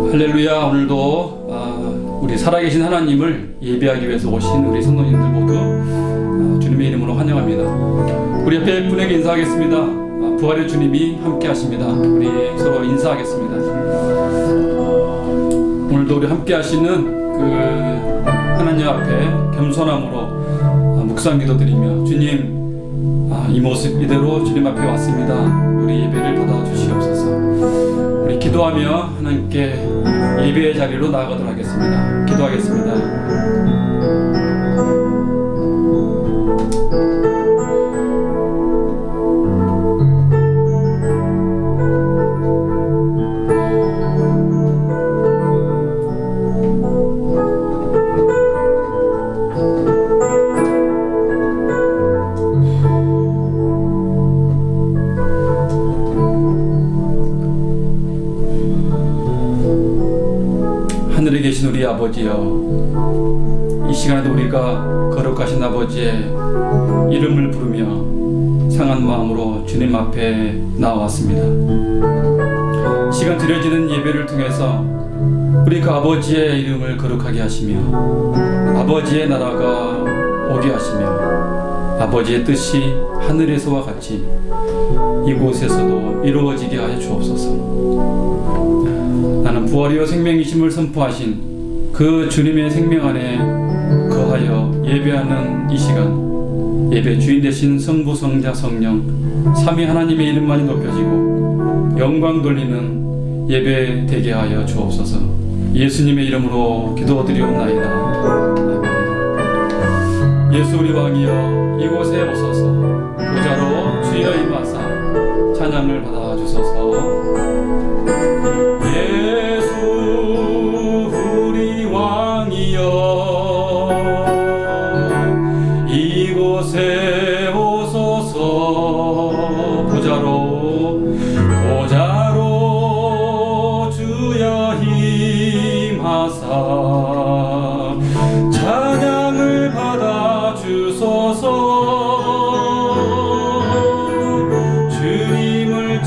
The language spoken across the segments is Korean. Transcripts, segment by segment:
할렐루야. 오늘도 우리 살아계신 하나님을 예배하기 위해서 오신 우리 성도님들 모두 주님의 이름으로 환영합니다. 우리 옆에 분에게 인사하겠습니다. 부활의 주님이 함께 하십니다. 우리 서로 인사하겠습니다. 오늘도 우리 함께 하시는 그 하나님 앞에 겸손함으로 묵상 기도드리며 주님, 이 모습 이대로 주님 앞에 왔습니다. 우리 예배를 받아 주시옵소서. 우리 기도하며 하나님께 예배의 자리로 나아가도록 하겠습니다. 기도하겠습니다. 하늘에 계신 우리 아버지여, 이 시간에도 우리가 거룩하신 아버지의 이름을 부르며 상한 마음으로 주님 앞에 나왔습니다. 시간 드려지는 예배를 통해서 우리 그 아버지의 이름을 거룩하게 하시며 아버지의 나라가 오게 하시며 아버지의 뜻이 하늘에서와 같이 이곳에서도 이루어지게 하여 주옵소서. 나는 부활이요 생명이심을 선포하신 그 주님의 생명 안에 거하여 예배하는 이 시간, 예배 주인 되신 성부, 성자, 성령 삼위 하나님의 이름만이 높여지고 영광 돌리는 예배 되게 하여 주옵소서. 예수님의 이름으로 기도드리옵나이다. 아멘. 예수 우리 왕이여, 이곳에 오소서. 보좌로 주여 임하사 찬양을 받아 주소서. 예수 우리 왕이여, 이곳에 오소서. 보좌로 주여 임하사 찬양을 받아 주소서. 주님을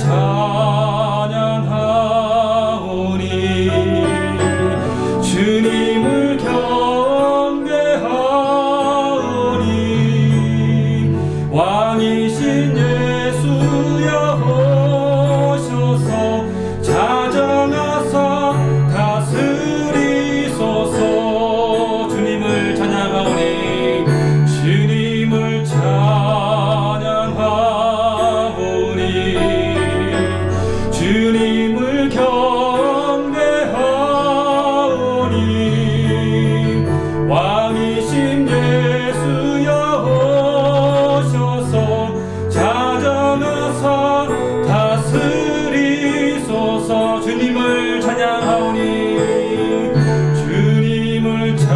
주님을 경배하오니 왕이신 예수여 오셔서 자정하사 다스리소서. 주님을 찬양하오니 주님을 찬양하오니 주님을 왕이신 예수여 오셔서 자정하사 다스리소서. 주님을 찬양하오니 주님을 찬양하오니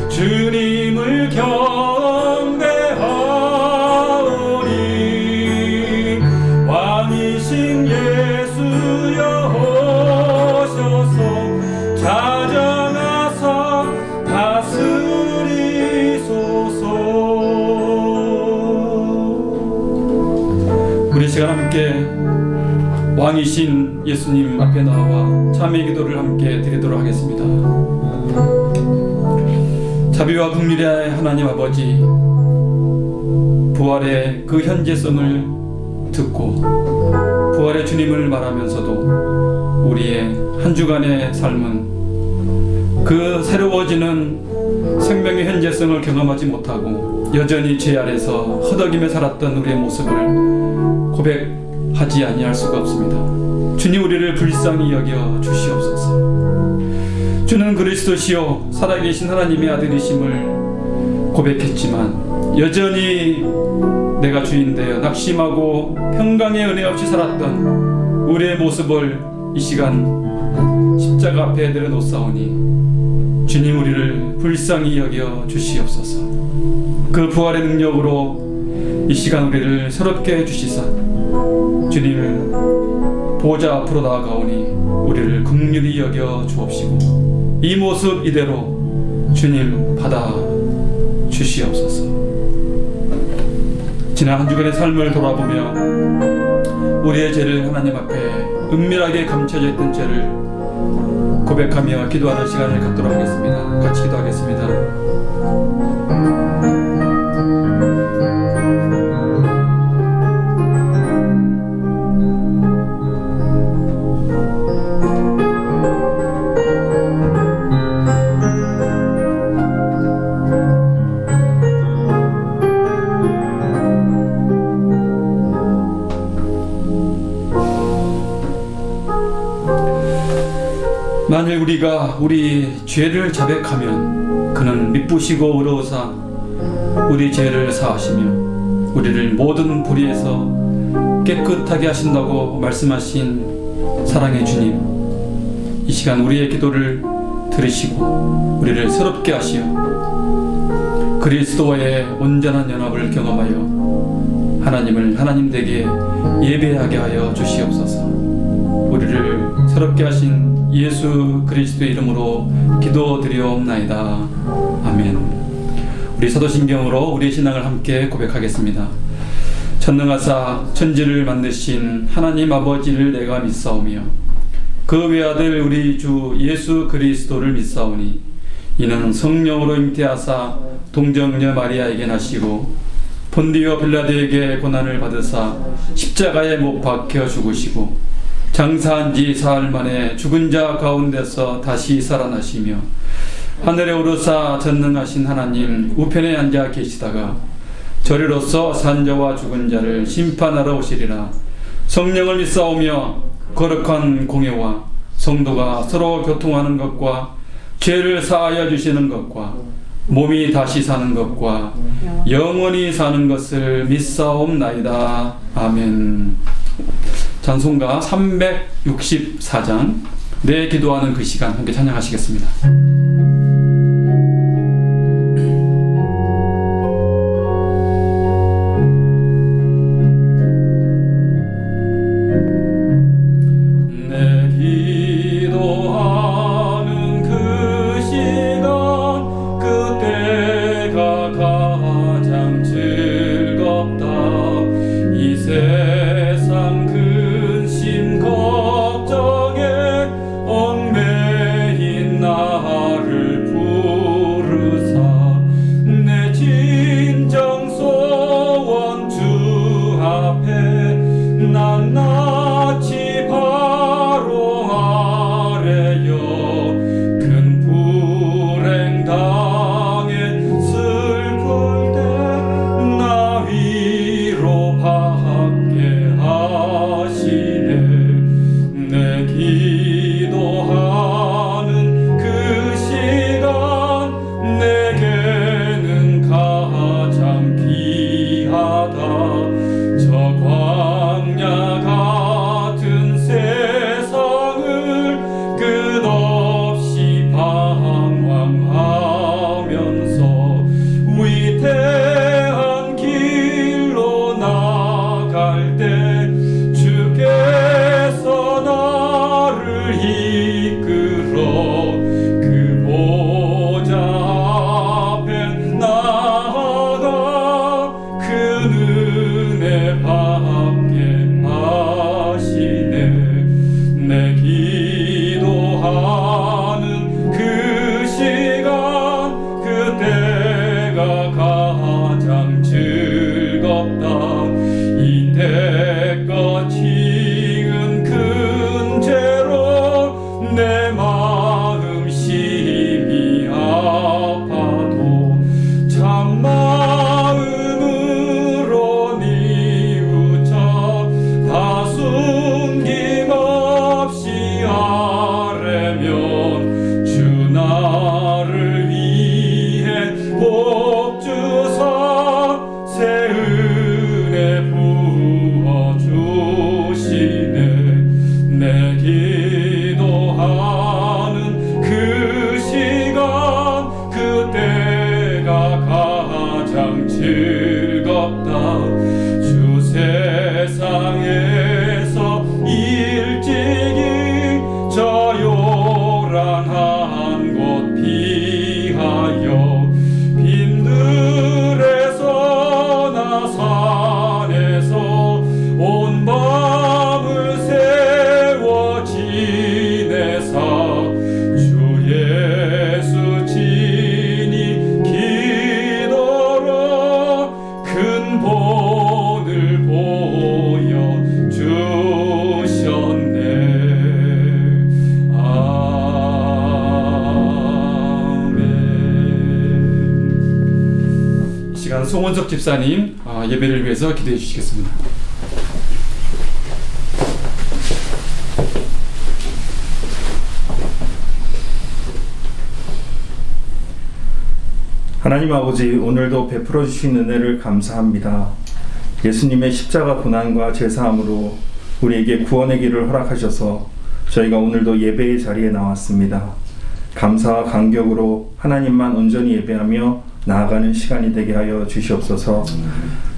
주님을 경배하오니 왕이신 예수여 자정하사 다스리소서. 우리 시간 함께 왕이신 예수님 앞에 나와 참회 기도를 함께 드리도록 하겠습니다. 자비와 긍휼의 하나님 아버지, 부활의 그 현재성을 듣고 부활의 주님을 말하면서도 우리의 한 주간의 삶은 그 새로워지는 생명의 현재성을 경험하지 못하고 여전히 죄 아래서 허덕이며 살았던 우리의 모습을 고백하지 아니할 수가 없습니다. 주님 우리를 불쌍히 여겨 주시옵소서. 주는 그리스도시요 살아계신 하나님의 아들이심을 고백했지만 여전히 내가 주인 되어 낙심하고 평강의 은혜 없이 살았던 우리의 모습을 이 시간 십자가 앞에 내려놓사오니 주님 우리를 불쌍히 여겨 주시옵소서. 그 부활의 능력으로 이 시간 우리를 새롭게 해주시사 주님을 보좌 앞으로 나아가오니 우리를 긍휼히 여겨 주옵시고 이 모습 이대로 주님 받아 주시옵소서. 지난 한 주간의 삶을 돌아보며 우리의 죄를 하나님 앞에 은밀하게 감춰져 있던 죄를 고백하며 기도하는 시간을 갖도록 하겠습니다. 같이 기도하겠습니다. 만일 우리가 우리 죄를 자백하면 그는 미쁘시고 의로우사 우리 죄를 사하시며 우리를 모든 불의에서 깨끗하게 하신다고 말씀하신 사랑의 주님, 이 시간 우리의 기도를 들으시고 우리를 새롭게 하시어 그리스도와의 온전한 연합을 경험하여 하나님을 하나님 되게 예배하게 하여 주시옵소서. 우리를 새롭게 하신 예수 그리스도의 이름으로 기도드리옵나이다. 아멘. 우리 사도신경으로 우리의 신앙을 함께 고백하겠습니다. 전능하사 천지를 만드신 하나님 아버지를 내가 믿사오며 그 외아들 우리 주 예수 그리스도를 믿사오니 이는 성령으로 잉태하사 동정녀 마리아에게 나시고 본디오 빌라도에게 고난을 받으사 십자가에 못 박혀 죽으시고 장사한 지 사흘 만에 죽은 자 가운데서 다시 살아나시며 하늘에 오르사 전능하신 하나님 우편에 앉아 계시다가 저리로서 산자와 죽은 자를 심판하러 오시리라. 성령을 믿사오며 거룩한 공예와 성도가 서로 교통하는 것과 죄를 사하여 주시는 것과 몸이 다시 사는 것과 영원히 사는 것을 믿사옵나이다. 아멘. 찬송가 364장 내 기도하는 그 시간 함께 찬양하시겠습니다. 마음으로 뉘우쳐 다 숨기고 송원석 집사님 예배를 위해서 기도해 주시겠습니다. 하나님 아버지, 오늘도 베풀어 주신 은혜를 감사합니다. 예수님의 십자가 고난과 제사함으로 우리에게 구원의 길을 허락하셔서 저희가 오늘도 예배의 자리에 나왔습니다. 감사와 감격으로 하나님만 온전히 예배하며 나아가는 시간이 되게 하여 주시옵소서.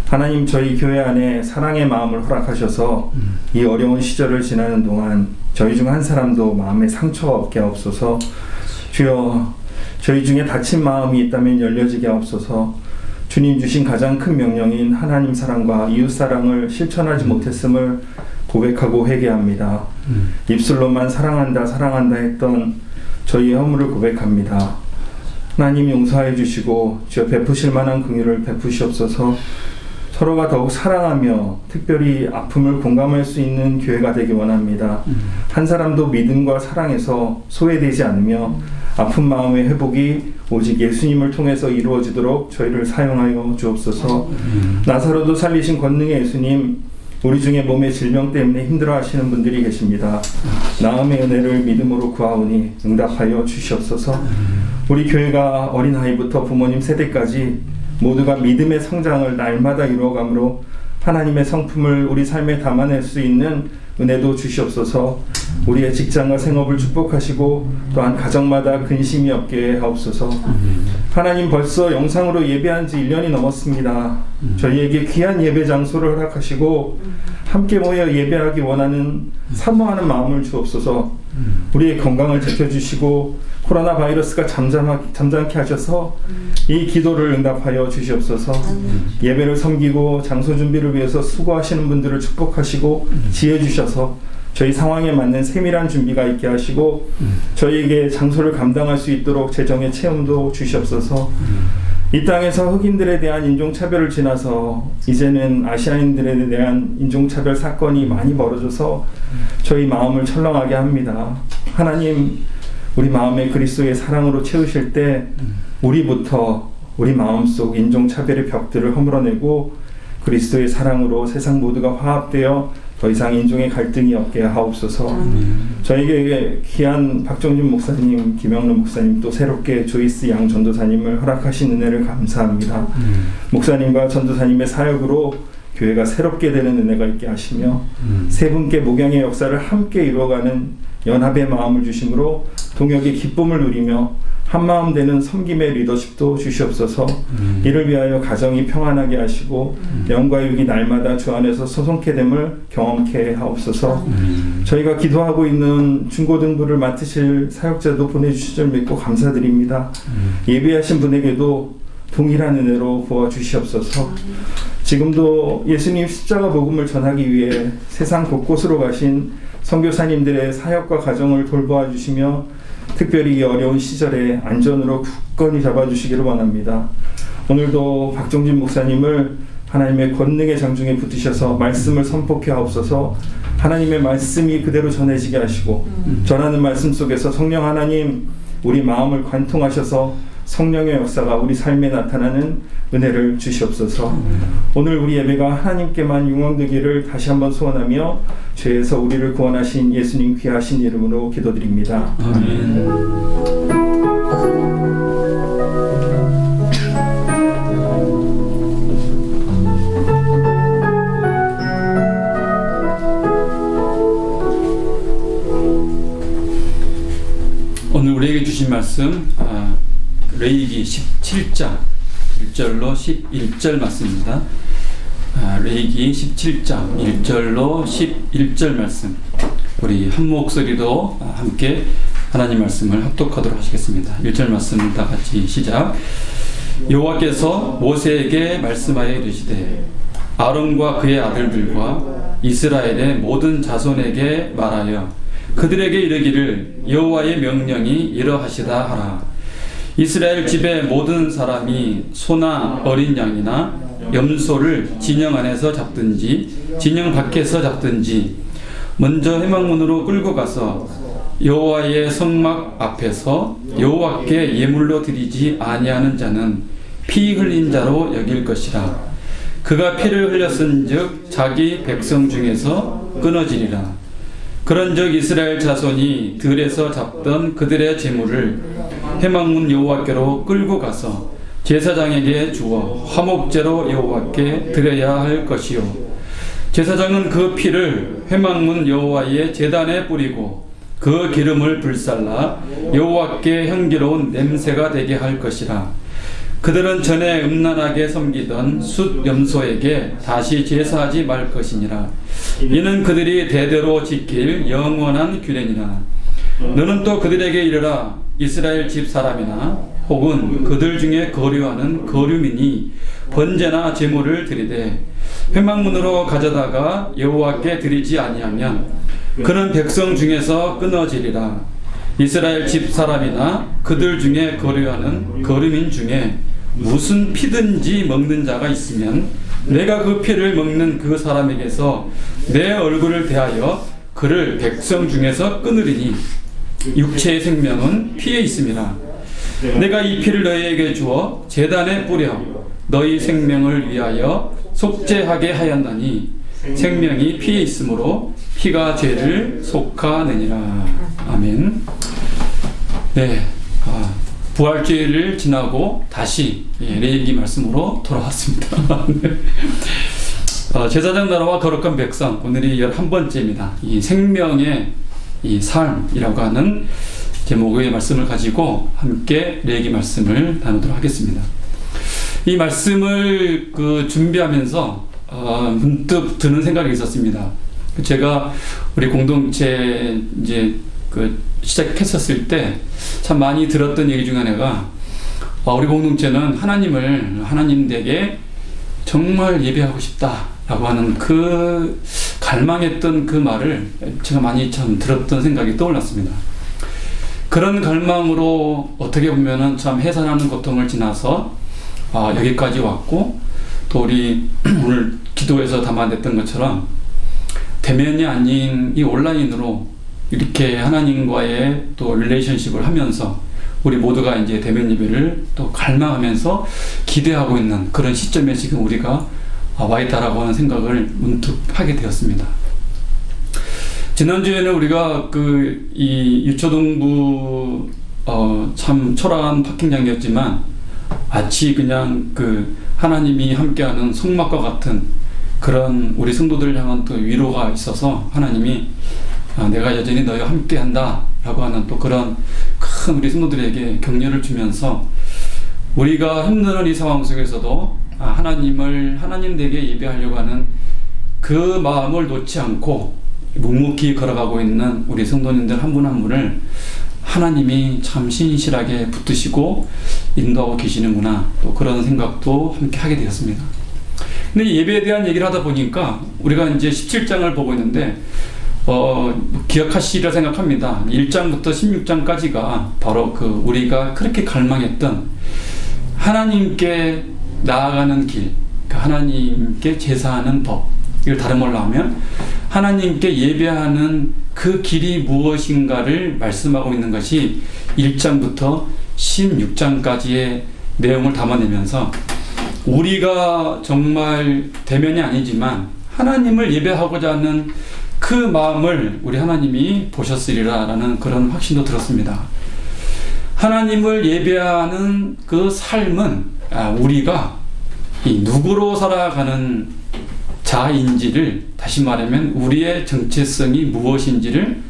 하나님, 저희 교회 안에 사랑의 마음을 허락하셔서 이 어려운 시절을 지나는 동안 저희 중 한 사람도 마음에 상처가 없게 하옵소서. 주여, 저희 중에 다친 마음이 있다면 열려지게 하옵소서. 주님 주신 가장 큰 명령인 하나님 사랑과 이웃 사랑을 실천하지 못했음을 고백하고 회개합니다. 입술로만 사랑한다 사랑한다 했던 저희의 허물을 고백합니다. 하나님 용서해 주시고 주여 베푸실 만한 긍휼을 베푸시옵소서. 서로가 더욱 사랑하며 특별히 아픔을 공감할 수 있는 교회가 되기 원합니다. 한 사람도 믿음과 사랑에서 소외되지 않으며 아픈 마음의 회복이 오직 예수님을 통해서 이루어지도록 저희를 사용하여 주옵소서. 나사로도 살리신 권능의 예수님, 우리 중에 몸의 질병 때문에 힘들어하시는 분들이 계십니다. 나음의 은혜를 믿음으로 구하오니 응답하여 주시옵소서. 우리 교회가 어린아이부터 부모님 세대까지 모두가 믿음의 성장을 날마다 이루어가므로 하나님의 성품을 우리 삶에 담아낼 수 있는 은혜도 주시옵소서. 우리의 직장과 생업을 축복하시고 또한 가정마다 근심이 없게 하옵소서. 하나님, 벌써 영상으로 예배한 지 1년이 넘었습니다. 저희에게 귀한 예배 장소를 허락하시고 함께 모여 예배하기 원하는 사모하는 마음을 주옵소서. 우리의 건강을 지켜주시고 코로나 바이러스가 잠잠케 하셔서 이 기도를 응답하여 주시옵소서. 예배를 섬기고 장소 준비를 위해서 수고하시는 분들을 축복하시고 지혜 주셔서 저희 상황에 맞는 세밀한 준비가 있게 하시고 저희에게 장소를 감당할 수 있도록 재정의 체험도 주시옵소서. 이 땅에서 흑인들에 대한 인종차별을 지나서 이제는 아시아인들에 대한 인종차별 사건이 많이 벌어져서 저희 마음을 철렁하게 합니다. 하나님, 우리 마음에 그리스도의 사랑으로 채우실 때 우리부터 우리 마음속 인종차별의 벽들을 허물어내고 그리스도의 사랑으로 세상 모두가 화합되어 더 이상 인종의 갈등이 없게 하옵소서. 저에게 귀한 박정준 목사님, 김영란 목사님, 또 새롭게 조이스 양 전도사님을 허락하신 은혜를 감사합니다. 목사님과 전도사님의 사역으로 교회가 새롭게 되는 은혜가 있게 하시며 세 분께 목양의 역사를 함께 이루어가는 연합의 마음을 주심으로 동역의 기쁨을 누리며 한마음 되는 섬김의 리더십도 주시옵소서. 이를 위하여 가정이 평안하게 하시고 영과 육이 날마다 주 안에서 소송케 됨을 경험케 하옵소서. 저희가 기도하고 있는 중고등부를 맡으실 사역자도 보내주실 줄 믿고 감사드립니다. 예비하신 분에게도 동일한 은혜로 부어주시옵소서. 지금도 예수님 십자가 복음을 전하기 위해 세상 곳곳으로 가신 선교사님들의 사역과 가정을 돌보아 주시며 특별히 이 어려운 시절에 안전으로 굳건히 잡아주시기를 원합니다. 오늘도 박정진 목사님을 하나님의 권능의 장중에 붙으셔서 말씀을 선포케 하옵소서. 하나님의 말씀이 그대로 전해지게 하시고 전하는 말씀 속에서 성령 하나님 우리 마음을 관통하셔서 성령의 역사가 우리 삶에 나타나는 은혜를 주시옵소서. 오늘 우리 예배가 하나님께만 영광되기를 다시 한번 소원하며 죄에서 우리를 구원하신 예수님 귀하신 이름으로 기도드립니다. 아멘. 오늘 우리에게 주신 말씀 레위기 17장 1절로 11절 말씀입니다. 레위기 17장 1절로 11절 말씀, 우리 한 목소리로 함께 하나님 말씀을 합독하도록 하시겠습니다. 1절 말씀 다 같이 시작. 여호와께서 모세에게 말씀하여 이르시되 아론과 그의 아들들과 이스라엘의 모든 자손에게 말하여 그들에게 이르기를 여호와의 명령이 이러하시다 하라. 이스라엘 집의 모든 사람이 소나 어린 양이나 염소를 진영 안에서 잡든지 진영 밖에서 잡든지 먼저 회막문으로 끌고 가서 여호와의 성막 앞에서 여호와께 예물로 드리지 아니하는 자는 피 흘린 자로 여길 것이라. 그가 피를 흘렸은즉 자기 백성 중에서 끊어지리라. 그런즉 이스라엘 자손이 들에서 잡던 그들의 재물을 회막문 여호와께로 끌고 가서 제사장에게 주어 화목제로 여호와께 드려야 할 것이요. 제사장은 그 피를 회막문 여호와의 제단에 뿌리고 그 기름을 불살라 여호와께 향기로운 냄새가 되게 할 것이라. 그들은 전에 음란하게 섬기던 숫 염소에게 다시 제사하지 말 것이니라. 이는 그들이 대대로 지킬 영원한 규례니라. 너는 또 그들에게 이르라. 이스라엘 집 사람이나 혹은 그들 중에 거류하는 거류민이 번제나 제물을 드리되 회막문으로 가져다가 여호와께 드리지 아니하면 그는 백성 중에서 끊어지리라. 이스라엘 집 사람이나 그들 중에 거류하는 거류민 중에 무슨 피든지 먹는 자가 있으면 내가 그 피를 먹는 그 사람에게서 내 얼굴을 대하여 그를 백성 중에서 끊으리니 육체의 생명은 피에 있음이라. 내가 이 피를 너희에게 주어 제단에 뿌려 너희 생명을 위하여 속죄하게 하였나니 생명이 피에 있으므로 피가 죄를 속하느니라. 아멘. 네, 부활주의를 지나고 다시 레위기 말씀으로 돌아왔습니다. 네. 제사장 나라와 거룩한 백성, 오늘이 11번째입니다. 이 생명의 이 삶이라고 하는 제목의 말씀을 가지고 함께 레위기 말씀을 나누도록 하겠습니다. 이 말씀을 준비하면서 문득 드는 생각이 있었습니다. 제가 우리 공동체 시작했었을 때 참 많이 들었던 얘기 중 하나가 우리 공동체는 하나님 댁에 정말 예배하고 싶다라고 하는 그 갈망했던 그 말을 제가 많이 참 들었던 생각이 떠올랐습니다. 그런 갈망으로 어떻게 보면은 참 해산하는 고통을 지나서 여기까지 왔고, 또 우리 오늘 기도에서 담아냈던 것처럼 대면이 아닌 이 온라인으로 이렇게 하나님과의 또 릴레이션십을 하면서 우리 모두가 이제 대면 예배를 또 갈망하면서 기대하고 있는 그런 시점에 지금 우리가 와 있다라고 하는 생각을 문득 하게 되었습니다. 지난주에는 우리가 이 유초동부 참 초라한 파킹장이었지만 마치 그냥 하나님이 함께하는 성막과 같은 그런 우리 성도들을 향한 또 위로가 있어서 하나님이 내가 여전히 너희와 함께한다 라고 하는 또 그런 큰 우리 성도들에게 격려를 주면서 우리가 힘든 이 상황 속에서도 하나님 댁에 예배하려고 하는 그 마음을 놓지 않고 묵묵히 걸어가고 있는 우리 성도님들 한 분 한 분을 하나님이 참 신실하게 붙드시고 인도하고 계시는구나, 또 그런 생각도 함께 하게 되었습니다. 근데 예배에 대한 얘기를 하다 보니까 우리가 이제 17장을 보고 있는데 기억하시리라 생각합니다. 1장부터 16장까지가 바로 우리가 그렇게 갈망했던 하나님께 나아가는 길, 하나님께 제사하는 법, 이걸 다른 말로 하면 하나님께 예배하는 그 길이 무엇인가를 말씀하고 있는 것이 1장부터 16장까지의 내용을 담아내면서 우리가 정말 대면이 아니지만 하나님을 예배하고자 하는 그 마음을 우리 하나님이 보셨으리라 라는 그런 확신도 들었습니다. 하나님을 예배하는 그 삶은 우리가 이 누구로 살아가는 자인지를, 다시 말하면 우리의 정체성이 무엇인지를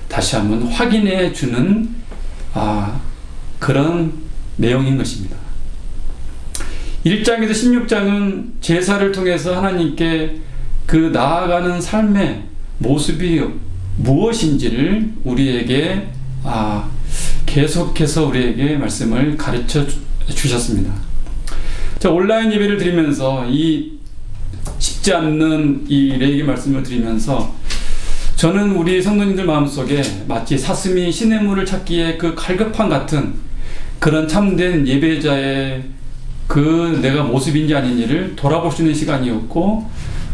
다시 한번 확인해 주는 그런 내용인 것입니다. 1장에서 16장은 제사를 통해서 하나님께 나아가는 삶의 모습이 무엇인지를 우리에게 계속해서 우리에게 말씀을 가르쳐 주셨습니다. 자, 온라인 예배를 드리면서 쉽지 않는 이 레위기 말씀을 드리면서 저는 우리 성도님들 마음속에 마치 사슴이 시냇물을 찾기에 갈급함 같은 그런 참된 예배자의 내가 모습인지 아닌지를 돌아볼 수 있는 시간이었고,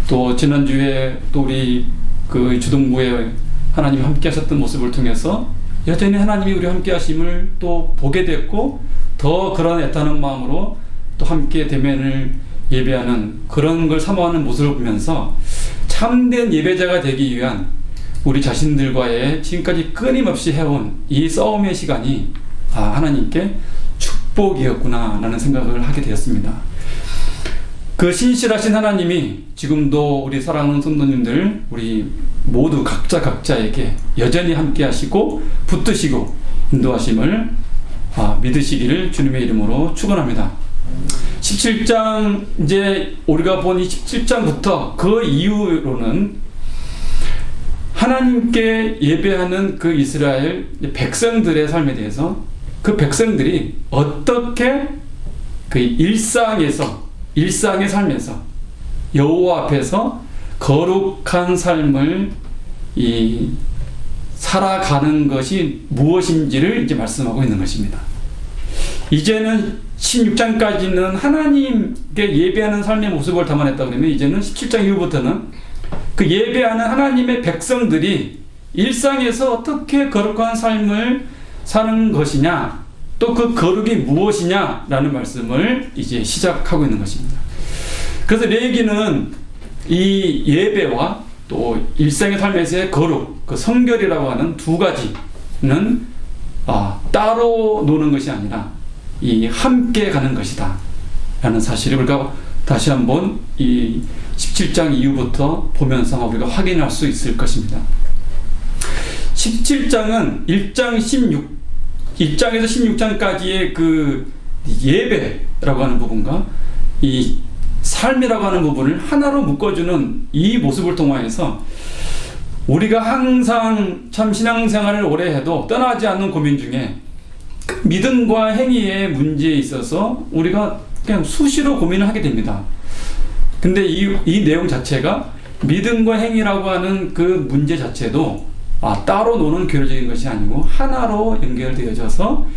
또 지난주에 또 우리 주동부에 하나님이 함께 하셨던 모습을 통해서 여전히 하나님이 우리 함께 하심을 또 보게 됐고, 더 그런 애타는 마음으로 또 함께 대면을 예배하는 그런 걸 사모하는 모습을 보면서 참된 예배자가 되기 위한 우리 자신들과의 지금까지 끊임없이 해온 이 싸움의 시간이 하나님께 축복이었구나 라는 생각을 하게 되었습니다. 그 신실하신 하나님이 지금도 우리 사랑하는 성도님들 우리 모두 각자에게 여전히 함께 하시고 붙드시고 인도하심을 믿으시기를 주님의 이름으로 축원합니다. 17장 이제 우리가 본 이 17장부터 그 이후로는 하나님께 예배하는 그 이스라엘 백성들의 삶에 대해서 그 백성들이 어떻게 그 일상의 삶에서 여호와 앞에서 거룩한 삶을 살아가는 것이 무엇인지를 이제 말씀하고 있는 것입니다. 이제는 16장까지는 하나님께 예배하는 삶의 모습을 담아냈다 그러면 이제는 17장 이후부터는 그 예배하는 하나님의 백성들이 일상에서 어떻게 거룩한 삶을 사는 것이냐, 또 그 거룩이 무엇이냐라는 말씀을 이제 시작하고 있는 것입니다. 그래서 레위기는 이 예배와 또 일상의 삶에서의 거룩, 그 성결이라고 하는 두 가지는 따로 노는 것이 아니라 이 함께 가는 것이다 라는 사실을 우리가 다시 한번 이 17장 이후부터 보면서 우리가 확인할 수 있을 것입니다. 17장은 1장에서 16장까지의 그 예배라고 하는 부분과 이 삶이라고 하는 부분을 하나로 묶어주는 이 모습을 통하여서 우리가 항상 참 신앙생활을 오래 해도 떠나지 않는 고민 중에 믿음과 행위의 문제에 있어서 우리가 그냥 수시로 고민을 하게 됩니다. 근데 이 내용 자체가 믿음과 행위라고 하는 그 문제 자체도 따로 노는 교류적인 것이 아니고 하나로 연결되어져서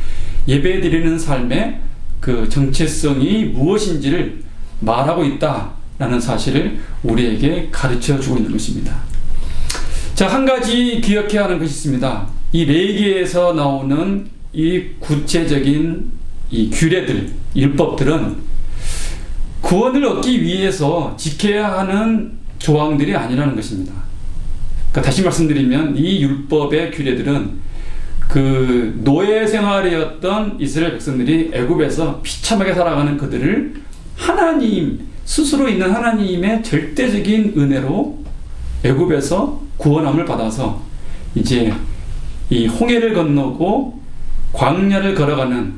예배드리는 삶의 그 정체성이 무엇인지를 말하고 있다라는 사실을 우리에게 가르쳐 주고 있는 것입니다. 자, 한 가지 기억해야 하는 것이 있습니다. 이 레위기에서 나오는 이 구체적인 이 규례들, 율법들은 구원을 얻기 위해서 지켜야 하는 조항들이 아니라는 것입니다. 그러니까 다시 말씀드리면 이 율법의 규례들은 그 노예 생활이었던 이스라엘 백성들이 애굽에서 비참하게 살아가는 그들을 하나님 스스로 있는 하나님의 절대적인 은혜로 애굽에서 구원함을 받아서 이제 이 홍해를 건너고 광야를 걸어가는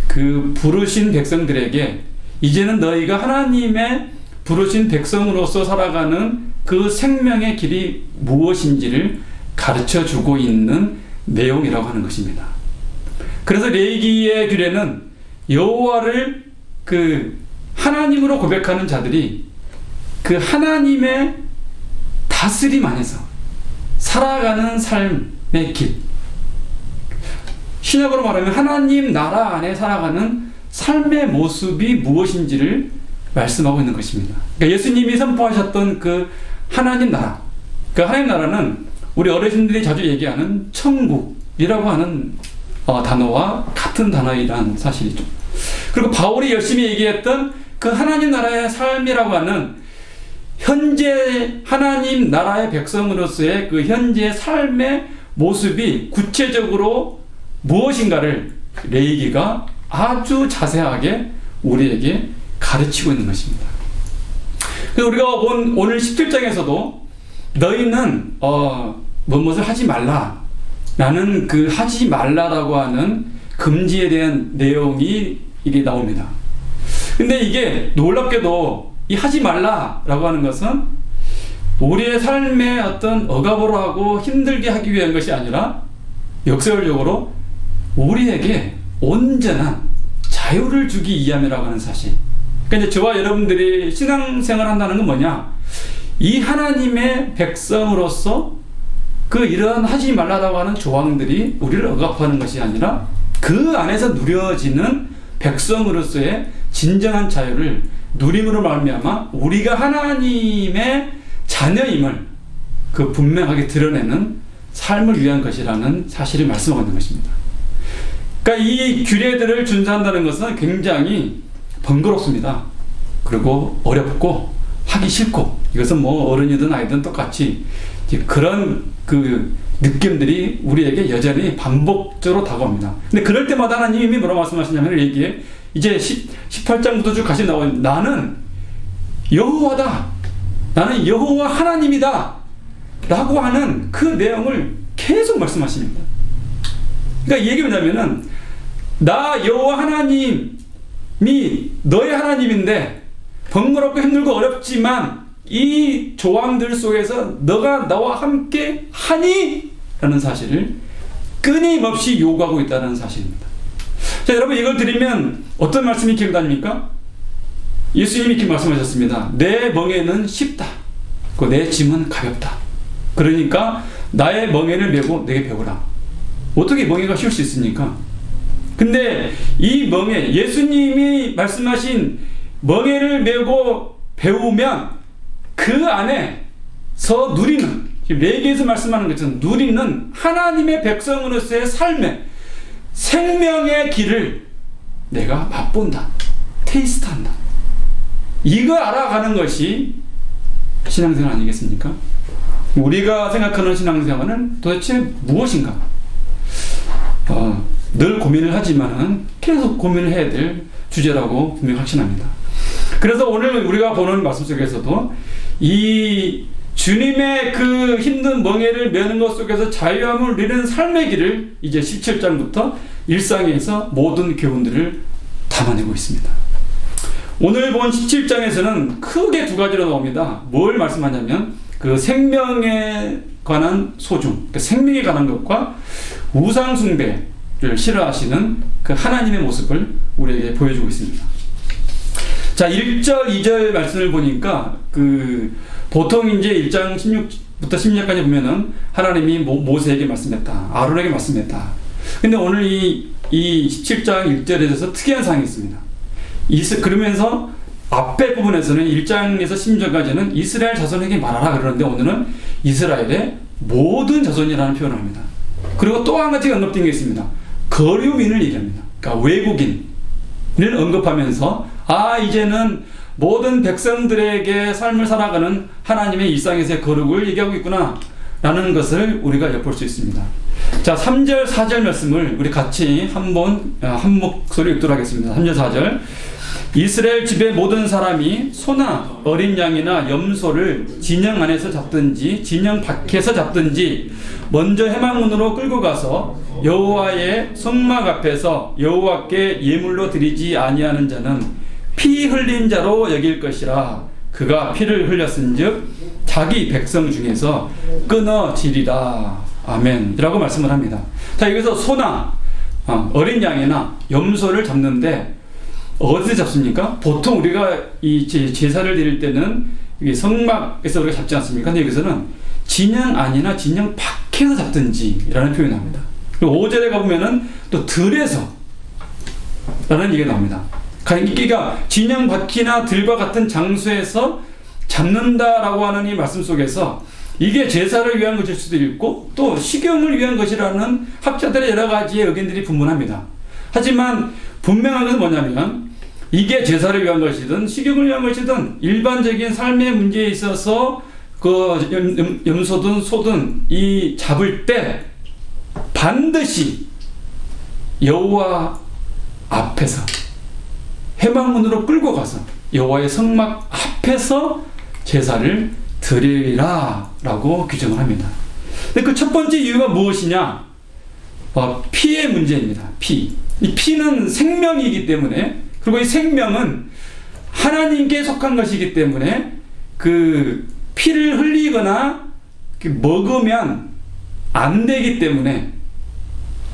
그 부르신 백성들에게 이제는 너희가 하나님의 부르신 백성으로서 살아가는 그 생명의 길이 무엇인지를 가르쳐 주고 있는 내용이라고 하는 것입니다. 그래서 레위기의 규례는 여호와를 그 하나님으로 고백하는 자들이 그 하나님의 다스림 안에서 살아가는 삶의 길, 신약으로 말하면 하나님 나라 안에 살아가는 삶의 모습이 무엇인지를 말씀하고 있는 것입니다. 그러니까 예수님이 선포하셨던 그 하나님 나라, 그 하나님 나라는 우리 어르신들이 자주 얘기하는 천국이라고 하는 단어와 같은 단어이란 사실이죠. 그리고 바울이 열심히 얘기했던 그 하나님 나라의 삶이라고 하는 현재 하나님 나라의 백성으로서의 그 현재 삶의 모습이 구체적으로 무엇인가를 레위기가 아주 자세하게 우리에게 가르치고 있는 것입니다. 그래서 우리가 본 오늘 17장에서도 너희는 무엇을 하지 말라 라는 그 하지 말라라고 하는 금지에 대한 내용이 이게 나옵니다. 근데 이게 놀랍게도 이 하지 말라라고 하는 것은 우리의 삶에 어떤 억압으로 하고 힘들게 하기 위한 것이 아니라 역설적으로 우리에게 온전한 자유를 주기 위함이라고 하는 사실. 그러니까 이제 저와 여러분들이 신앙생활 한다는 건 뭐냐? 이 하나님의 백성으로서 그 이런 하지 말라고 하는 조항들이 우리를 억압하는 것이 아니라 그 안에서 누려지는 백성으로서의 진정한 자유를 누림으로 말미암아 우리가 하나님의 자녀임을 그 분명하게 드러내는 삶을 위한 것이라는 사실을 말씀하고 있는 것입니다. 그러니까 이 규례들을 준수한다는 것은 굉장히 번거롭습니다. 그리고 어렵고 하기 싫고, 이것은 뭐 어른이든 아이든 똑같이 그런 그 느낌들이 우리에게 여전히 반복적으로 다가옵니다. 근데 그럴 때마다 하나님이 뭐라고 말씀하시냐면, 여기에 이제 18장부터 쭉 같이 나오는, 나는 여호와다, 나는 여호와 하나님이다 라고 하는 그 내용을 계속 말씀하십니다. 그러니까 이 얘기가 뭐냐면은, 나 여호와 하나님이 너의 하나님인데 번거롭고 힘들고 어렵지만 이 조항들 속에서 너가 나와 함께 하니? 라는 사실을 끊임없이 요구하고 있다는 사실입니다. 자, 여러분, 이걸 드리면 어떤 말씀이 기억납니까? 예수님이 이렇게 말씀하셨습니다. 내 멍에는 쉽다, 내 짐은 가볍다. 그러니까 나의 멍에를 메고 내게 배우라. 어떻게 멍에가 쉬울 수 있습니까? 근데 이 멍에, 예수님이 말씀하신 멍에를 메고 배우면 그 안에서 누리는, 지금 레위기에서 말씀하는 것처럼 누리는 하나님의 백성으로서의 삶의 생명의 길을 내가 맛본다, 테이스트한다. 이걸 알아가는 것이 신앙생활 아니겠습니까? 우리가 생각하는 신앙생활은 도대체 무엇인가? 늘 고민을 하지만은 계속 고민을 해야 될 주제라고 분명히 확신합니다. 그래서 오늘 우리가 보는 말씀 속에서도 이 주님의 그 힘든 멍에를 메는 것 속에서 자유함을 누리는 삶의 길을 이제 17장부터 일상에서 모든 교훈들을 담아내고 있습니다. 오늘 본 17장에서는 크게 두 가지로 나옵니다. 뭘 말씀하냐면 그 생명에 관한 소중, 그 생명에 관한 것과 우상 숭배를 싫어하시는 그 하나님의 모습을 우리에게 보여주고 있습니다. 자, 1절, 2절 말씀을 보니까 보통 이제 1장 16부터 16까지 보면은 하나님이 모세에게 말씀했다, 아론에게 말씀했다. 근데 오늘 이 17장 1절에 대해서 특이한 사항이 있습니다. 그러면서 앞에 부분에서는 1장에서 16절까지는 이스라엘 자손에게 말하라 그러는데, 오늘은 이스라엘의 모든 자손이라는 표현을 합니다. 그리고 또 한 가지가 언급된 게 있습니다. 거류민을 얘기합니다. 그러니까 외국인을 언급하면서, 이제는 모든 백성들에게 삶을 살아가는 하나님의 일상에서의 거룩을 얘기하고 있구나 라는 것을 우리가 엿볼 수 있습니다. 자, 3절 4절 말씀을 우리 같이 한 목소리 읽도록 하겠습니다. 3절 4절. 이스라엘 집의 모든 사람이 소나 어린 양이나 염소를 진영 안에서 잡든지 진영 밖에서 잡든지 먼저 회막문으로 끌고 가서 여호와의 성막 앞에서 여호와께 예물로 드리지 아니하는 자는 피 흘린 자로 여길 것이라. 그가 피를 흘렸은즉 자기 백성 중에서 끊어지리라. 아멘. 이라고 말씀을 합니다. 자, 여기서 소나 어린 양이나 염소를 잡는데 어디서 잡습니까? 보통 우리가 이 제사를 드릴 때는 성막에서 우리가 잡지 않습니까? 근데 여기서는 진영 안이나 진영 밖에서 잡든지 라는 표현을 합니다. 그리고 5절에 가보면은 또 들에서 라는 얘기가 나옵니다. 그러니까 진영 밖이나 들과 같은 장소에서 잡는다라고 하는 이 말씀 속에서 이게 제사를 위한 것일 수도 있고 또 식용을 위한 것이라는 학자들의 여러 가지의 의견들이 분분합니다. 하지만 분명한 것은 뭐냐면 이게 제사를 위한 것이든 식용을 위한 것이든 일반적인 삶의 문제에 있어서 그 염소든 소든 이 잡을 때 반드시 여호와 앞에서 회막문으로 끌고 가서 여호와의 성막 앞에서 제사를 드리라 라고 규정을 합니다. 근데 그 첫 번째 이유가 무엇이냐? 피의 문제입니다. 피. 이 피는 생명이기 때문에, 그리고 이 생명은 하나님께 속한 것이기 때문에 그 피를 흘리거나 먹으면 안 되기 때문에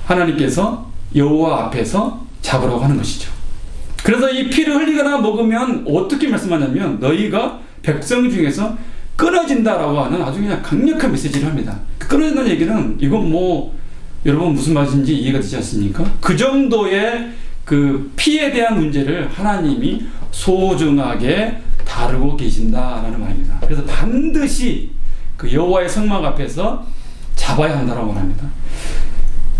하나님께서 여호와 앞에서 잡으라고 하는 것이죠. 그래서 이 피를 흘리거나 먹으면 어떻게 말씀하냐면 너희가 백성 중에서 끊어진다라고 하는 아주 그냥 강력한 메시지를 합니다. 끊어진다는 얘기는 이건 뭐 여러분 무슨 말인지 이해가 되지 않습니까? 그 정도의 그 피에 대한 문제를 하나님이 소중하게 다루고 계신다라는 말입니다. 그래서 반드시 그 여호와의 성막 앞에서 잡아야 한다라고 말합니다.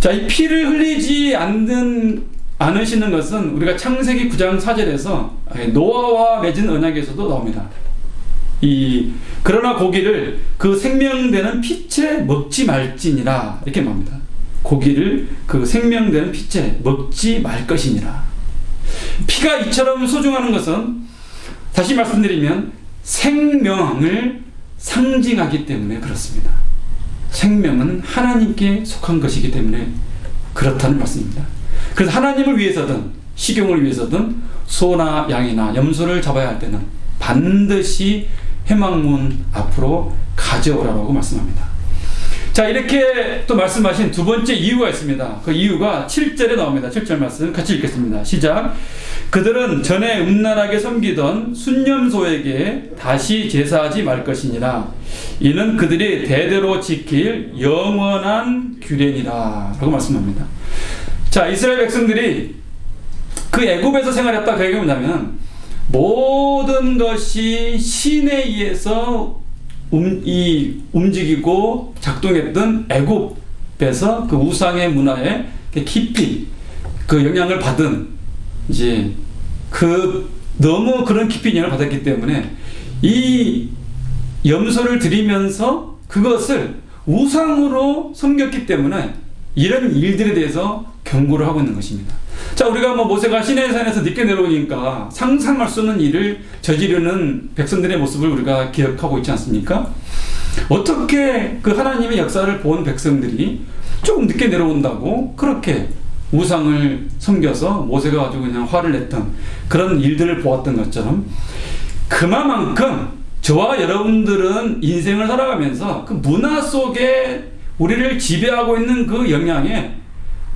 자, 이 피를 흘리지 않는 않으시는 것은 우리가 창세기 9장 4절에서 노아와 맺은 언약에서도 나옵니다. 그러나 고기를 그 생명되는 피채 먹지 말지니라 이렇게 말합니다. 고기를 그 생명되는 피채 먹지 말 것이니라. 피가 이처럼 소중한 것은 다시 말씀드리면 생명을 상징하기 때문에 그렇습니다. 생명은 하나님께 속한 것이기 때문에 그렇다는 말씀입니다. 그래서 하나님을 위해서든 식용을 위해서든 소나 양이나 염소를 잡아야 할 때는 반드시 회막문 앞으로 가져오라고 말씀합니다. 자, 이렇게 또 말씀하신 두 번째 이유가 있습니다. 그 이유가 7절에 나옵니다. 7절 말씀 같이 읽겠습니다. 시작. 그들은 전에 음란하게 섬기던 순념소에게 다시 제사하지 말 것이니라. 이는 그들이 대대로 지킬 영원한 규례니라 라고 말씀합니다. 자, 이스라엘 백성들이 그 애굽에서 생활했다 그 얘기가 뭐냐면 모든 것이 신에 의해서 움직이고 작동했던 애굽에서 그 우상의 문화에 깊이 그 영향을 받은 이제 너무 그런 깊이 영향을 받았기 때문에 이 염소를 드리면서 그것을 우상으로 섬겼기 때문에 이런 일들에 대해서 경고를 하고 있는 것입니다. 자, 우리가 모세가 시내산에서 늦게 내려오니까 상상할 수 없는 일을 저지르는 백성들의 모습을 우리가 기억하고 있지 않습니까? 어떻게 그 하나님의 역사를 본 백성들이 조금 늦게 내려온다고 그렇게 우상을 섬겨서 모세가 아주 그냥 화를 냈던 그런 일들을 보았던 것처럼 그만큼 저와 여러분들은 인생을 살아가면서 그 문화 속에 우리를 지배하고 있는 그 영향에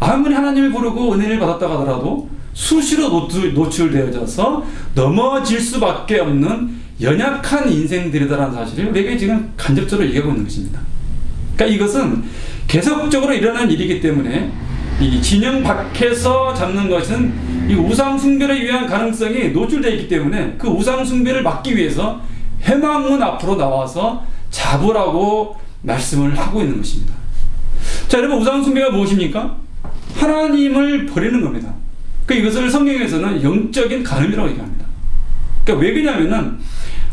아무리 하나님을 부르고 은혜를 받았다고 하더라도 수시로 노출되어져서 넘어질 수밖에 없는 연약한 인생들이다라는 사실을 우리에게 지금 간접적으로 얘기하고 있는 것입니다. 그러니까 이것은 계속적으로 일어난 일이기 때문에 이 진영 밖에서 잡는 것은 이 우상 숭배를 위한 가능성이 노출되어 있기 때문에 그 우상 숭배를 막기 위해서 회막문 앞으로 나와서 잡으라고 말씀을 하고 있는 것입니다. 자, 여러분, 우상 숭배가 무엇입니까? 하나님을 버리는 겁니다. 이것을 성경에서는 영적인 간음이라고 얘기합니다. 그러니까 왜 그러냐면은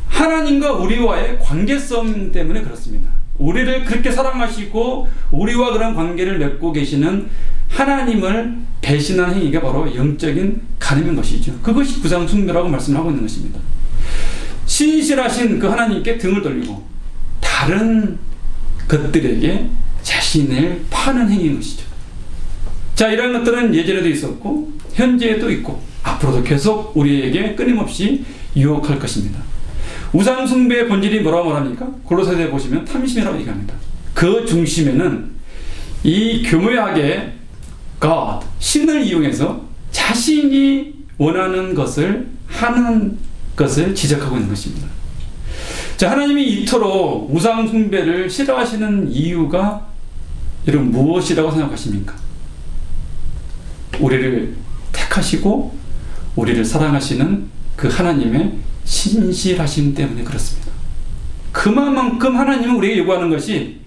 하나님과 우리와의 관계성 때문에 그렇습니다. 우리를 그렇게 사랑하시고 우리와 그런 관계를 맺고 계시는 하나님을 배신한 행위가 바로 영적인 간음인 것이죠. 그것이 우상 숭배라고 말씀하고 있는 것입니다. 신실하신 그 하나님께 등을 돌리고 다른 것들에게 자신을 파는 행위인 것이죠. 자, 이런 것들은 예전에도 있었고 현재에도 있고 앞으로도 계속 우리에게 끊임없이 유혹할 것입니다. 우상 숭배의 본질이 뭐라고 말합니까? 골로새서에 보시면 탐심이라고 얘기합니다. 그 중심에는 이 교묘하게 God, 신을 이용해서 자신이 원하는 것을 하는 것을 지적하고 있는 것입니다. 자, 하나님이 이토록 우상 숭배를 싫어하시는 이유가 여러분 무엇이라고 생각하십니까? 우리를 택하시고 우리를 사랑하시는 그 하나님의 신실하심 때문에 그렇습니다. 그만큼 하나님은 우리에게 요구하는 것이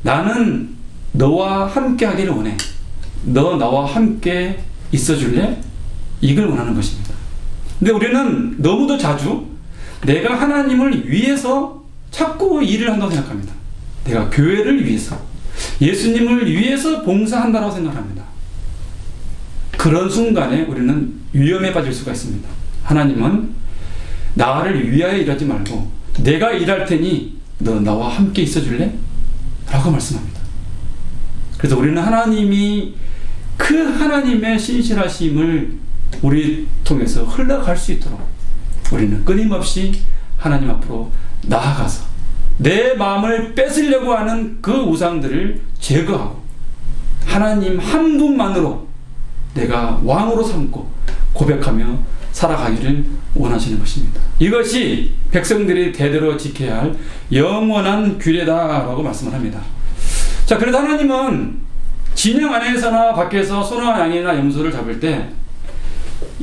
나는 너와 함께 하기를 원해. 너 나와 함께 있어 줄래? 이걸 원하는 것입니다. 근데 우리는 너무도 자주 내가 하나님을 위해서 자꾸 일을 한다고 생각합니다. 내가 교회를 위해서, 예수님을 위해서 봉사한다고 생각합니다. 그런 순간에 우리는 위험에 빠질 수가 있습니다. 하나님은 나를 위하여 일하지 말고 내가 일할 테니 너 나와 함께 있어 줄래? 라고 말씀합니다. 그래서 우리는 하나님이 그 하나님의 신실하심을 우리 통해서 흘러갈 수 있도록 우리는 끊임없이 하나님 앞으로 나아가서 내 마음을 뺏으려고 하는 그 우상들을 제거하고 하나님 한 분만으로 내가 왕으로 삼고 고백하며 살아가기를 원하시는 것입니다. 이것이 백성들이 대대로 지켜야 할 영원한 규례다라고 말씀을 합니다. 자, 그래서 하나님은 진영 안에서나 밖에서 소나 양이나 염소를 잡을 때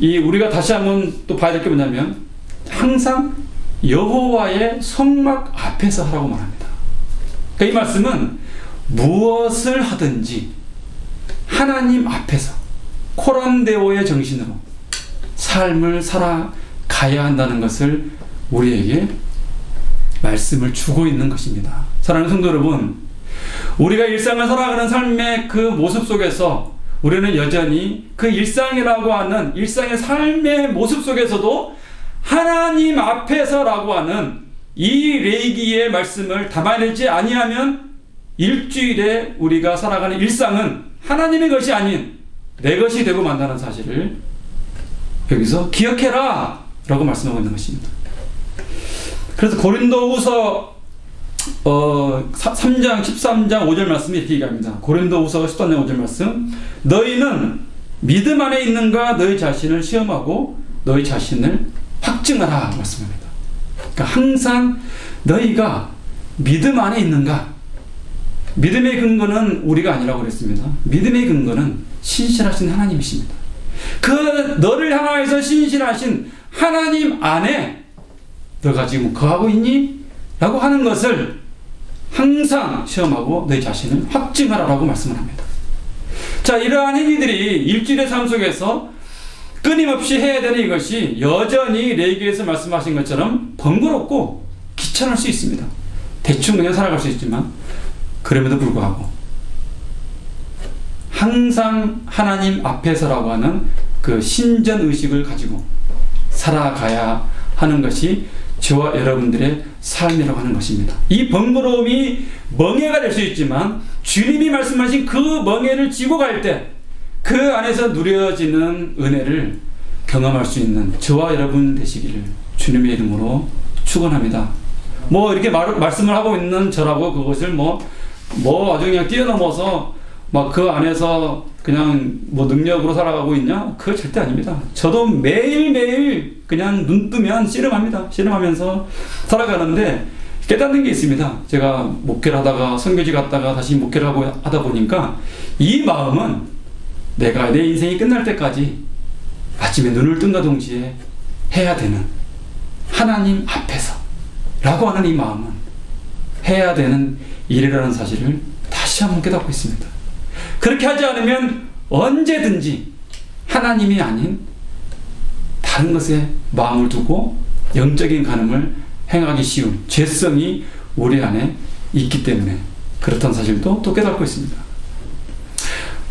우리가 다시 한번 또 봐야 될 게 뭐냐면 항상 여호와의 성막 앞에서 하라고 말합니다. 그러니까 이 말씀은 무엇을 하든지 하나님 앞에서 코란데오의 정신으로 삶을 살아가야 한다는 것을 우리에게 말씀을 주고 있는 것입니다. 사랑하는 성도 여러분, 우리가 일상을 살아가는 삶의 그 모습 속에서 우리는 여전히 그 일상이라고 하는 일상의 삶의 모습 속에서도 하나님 앞에서라고 하는 이 레이기의 말씀을 담아내지 아니하면 일주일에 우리가 살아가는 일상은 하나님의 것이 아닌 내 것이 되고 만다는 사실을 여기서 기억해라 라고 말씀하고 있는 것입니다. 그래서 고린도후서 3장 13장 5절 말씀이 이렇게 얘기합니다. 고린도후서 13장 5절 말씀, 너희는 믿음 안에 있는가 너희 자신을 시험하고 너희 자신을 확증하라 말씀합니다. 그러니까 항상 너희가 믿음 안에 있는가, 믿음의 근거는 우리가 아니라고 그랬습니다. 믿음의 근거는 신실하신 하나님이십니다. 그 너를 향하여서 신실하신 하나님 안에 너가 지금 거하고 있니? 라고 하는 것을 항상 시험하고 너희 자신을 확증하라고 말씀을 합니다. 자, 이러한 행위들이 일주일의 삶 속에서 끊임없이 해야 되는 이것이 여전히 레위기에서 말씀하신 것처럼 번거롭고 귀찮을 수 있습니다. 대충 그냥 살아갈 수 있지만 그럼에도 불구하고 항상 하나님 앞에서라고 하는 그 신전의식을 가지고 살아가야 하는 것이 저와 여러분들의 삶이라고 하는 것입니다. 이 번거로움이 멍해가 될 수 있지만 주님이 말씀하신 그 멍해를 지고 갈 때 그 안에서 누려지는 은혜를 경험할 수 있는 저와 여러분 되시기를 주님의 이름으로 축원합니다. 뭐 이렇게 말씀을 하고 있는 저라고 그것을 뭐 아주 그냥 뛰어넘어서 막 그 안에서 그냥 뭐 능력으로 살아가고 있냐? 그거 절대 아닙니다. 저도 매일매일 그냥 눈 뜨면 씨름합니다. 씨름하면서 살아가는데 깨닫는 게 있습니다. 제가 목회를 하다가 선교지 갔다가 다시 목회를 하고 하다 보니까 이 마음은 내가 내 인생이 끝날 때까지 아침에 눈을 뜬과 동시에 해야 되는 하나님 앞에서 라고 하는 이 마음은 해야 되는 일이라는 사실을 다시 한번 깨닫고 있습니다. 그렇게 하지 않으면 언제든지 하나님이 아닌 다른 것에 마음을 두고 영적인 간음을 행하기 쉬운 죄성이 우리 안에 있기 때문에 그렇다는 사실도 또 깨닫고 있습니다.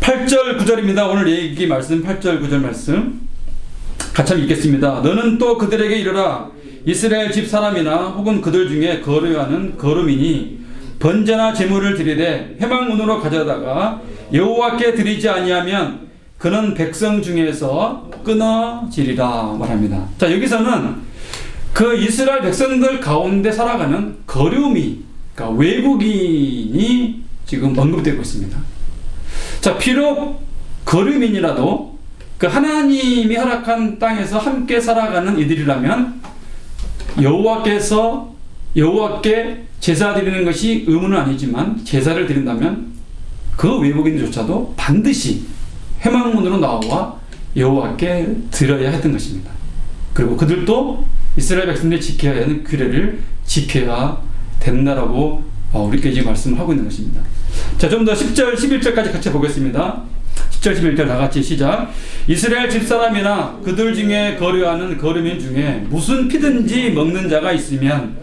8절 9절입니다. 오늘 얘기 말씀 8절 9절 말씀 같이 한번 읽겠습니다. 너는 또 그들에게 이르라. 이스라엘 집 사람이나 혹은 그들 중에 거류하는 거류민이 번제나 제물을 드리되 회막문으로 가져다가 여호와께 드리지 아니하면 그는 백성 중에서 끊어지리라 말합니다. 자, 여기서는 그 이스라엘 백성들 가운데 살아가는 거류미, 그러니까 외국인이 지금 언급되고 있습니다. 자, 비록 거류민이라도 그 하나님이 허락한 땅에서 함께 살아가는 이들이라면 여호와께 제사 드리는 것이 의무는 아니지만 제사를 드린다면 그 외국인조차도 반드시 회막문으로 나와 여호와께 드려야 했던 것입니다. 그리고 그들도 이스라엘 백성들이 지켜야 하는 규례를 지켜야 된다라고 우리께 지금 말씀을 하고 있는 것입니다. 자, 좀 더 10절, 11절까지 같이 보겠습니다. 10절, 11절 다 같이 시작. 이스라엘 집사람이나 그들 중에 거류하는 거류민 중에 무슨 피든지 먹는 자가 있으면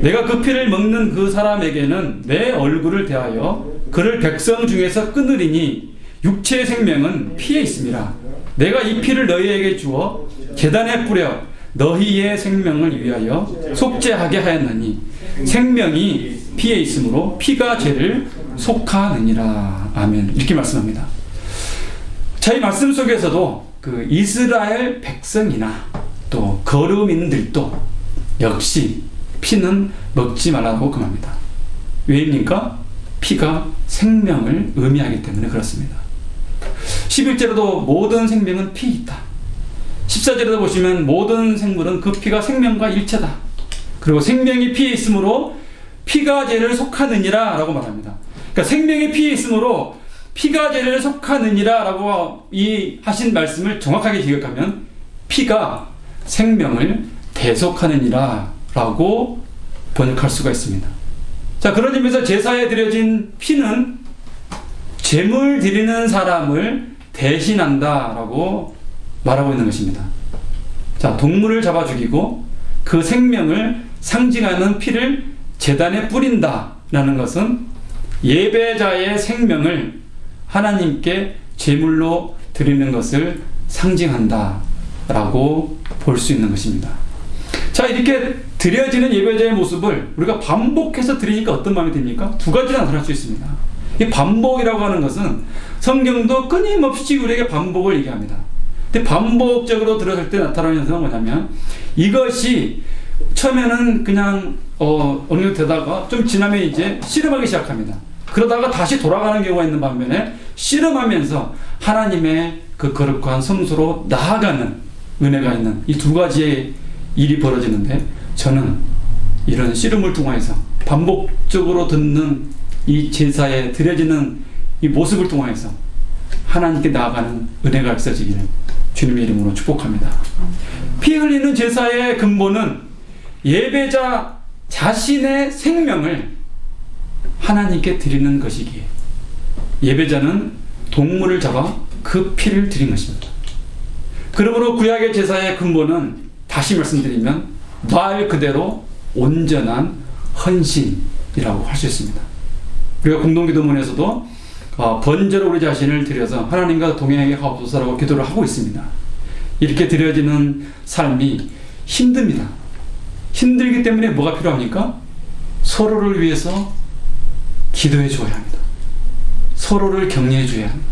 내가 그 피를 먹는 그 사람에게는 내 얼굴을 대하여 그를 백성 중에서 끊으리니 육체의 생명은 피에 있음이라. 내가 이 피를 너희에게 주어 제단에 뿌려 너희의 생명을 위하여 속죄하게 하였나니 생명이 피에 있으므로 피가 죄를 속하느니라. 아멘. 이렇게 말씀합니다. 자, 이 말씀 속에서도 그 이스라엘 백성이나 또 거류민들도 역시 피는 먹지 말라고 금합니다. 왜입니까? 피가 생명을 의미하기 때문에 그렇습니다. 11절에도 모든 생명은 피에 있다. 14절에도 보시면 모든 생물은 그 피가 생명과 일체다. 그리고 생명이 피에 있으므로 피가 죄를 속하느니라 라고 말합니다. 그러니까 생명이 피에 있으므로 피가 죄를 속하느니라 라고 이 하신 말씀을 정확하게 기억하면 피가 생명을 대속하느니라 라고 번역할 수가 있습니다. 자, 그런 의미에서 제사에 드려진 피는 제물 드리는 사람을 대신한다라고 말하고 있는 것입니다. 자, 동물을 잡아 죽이고 그 생명을 상징하는 피를 제단에 뿌린다라는 것은 예배자의 생명을 하나님께 제물로 드리는 것을 상징한다라고 볼 수 있는 것입니다. 자, 이렇게 드려지는 예배자의 모습을 우리가 반복해서 드리니까 어떤 마음이 듭니까? 두 가지로 나타날 수 있습니다. 이 반복이라고 하는 것은 성경도 끊임없이 우리에게 반복을 얘기합니다. 근데 반복적으로 들었을 때 나타나는 현상은 뭐냐면, 이것이 처음에는 그냥 어느 정도 되다가 좀 지나면 이제 씨름하기 시작합니다. 그러다가 다시 돌아가는 경우가 있는 반면에 씨름하면서 하나님의 그 거룩한 성소로 나아가는 은혜가 있는 이 두 가지의 일이 벌어지는데, 저는 이런 씨름을 통해서 반복적으로 듣는 이 제사에 드려지는 이 모습을 통해서 하나님께 나아가는 은혜가 있어지기를 주님의 이름으로 축복합니다. 피 흘리는 제사의 근본은 예배자 자신의 생명을 하나님께 드리는 것이기에, 예배자는 동물을 잡아 그 피를 드린 것입니다. 그러므로 구약의 제사의 근본은 다시 말씀드리면 말 그대로 온전한 헌신이라고 할 수 있습니다. 우리가 공동기도문에서도 번제로 우리 자신을 드려서 하나님과 동행하게 하옵소서라고 기도를 하고 있습니다. 이렇게 드려지는 삶이 힘듭니다. 힘들기 때문에 뭐가 필요합니까? 서로를 위해서 기도해 주어야 합니다. 서로를 격려해 줘야 합니다.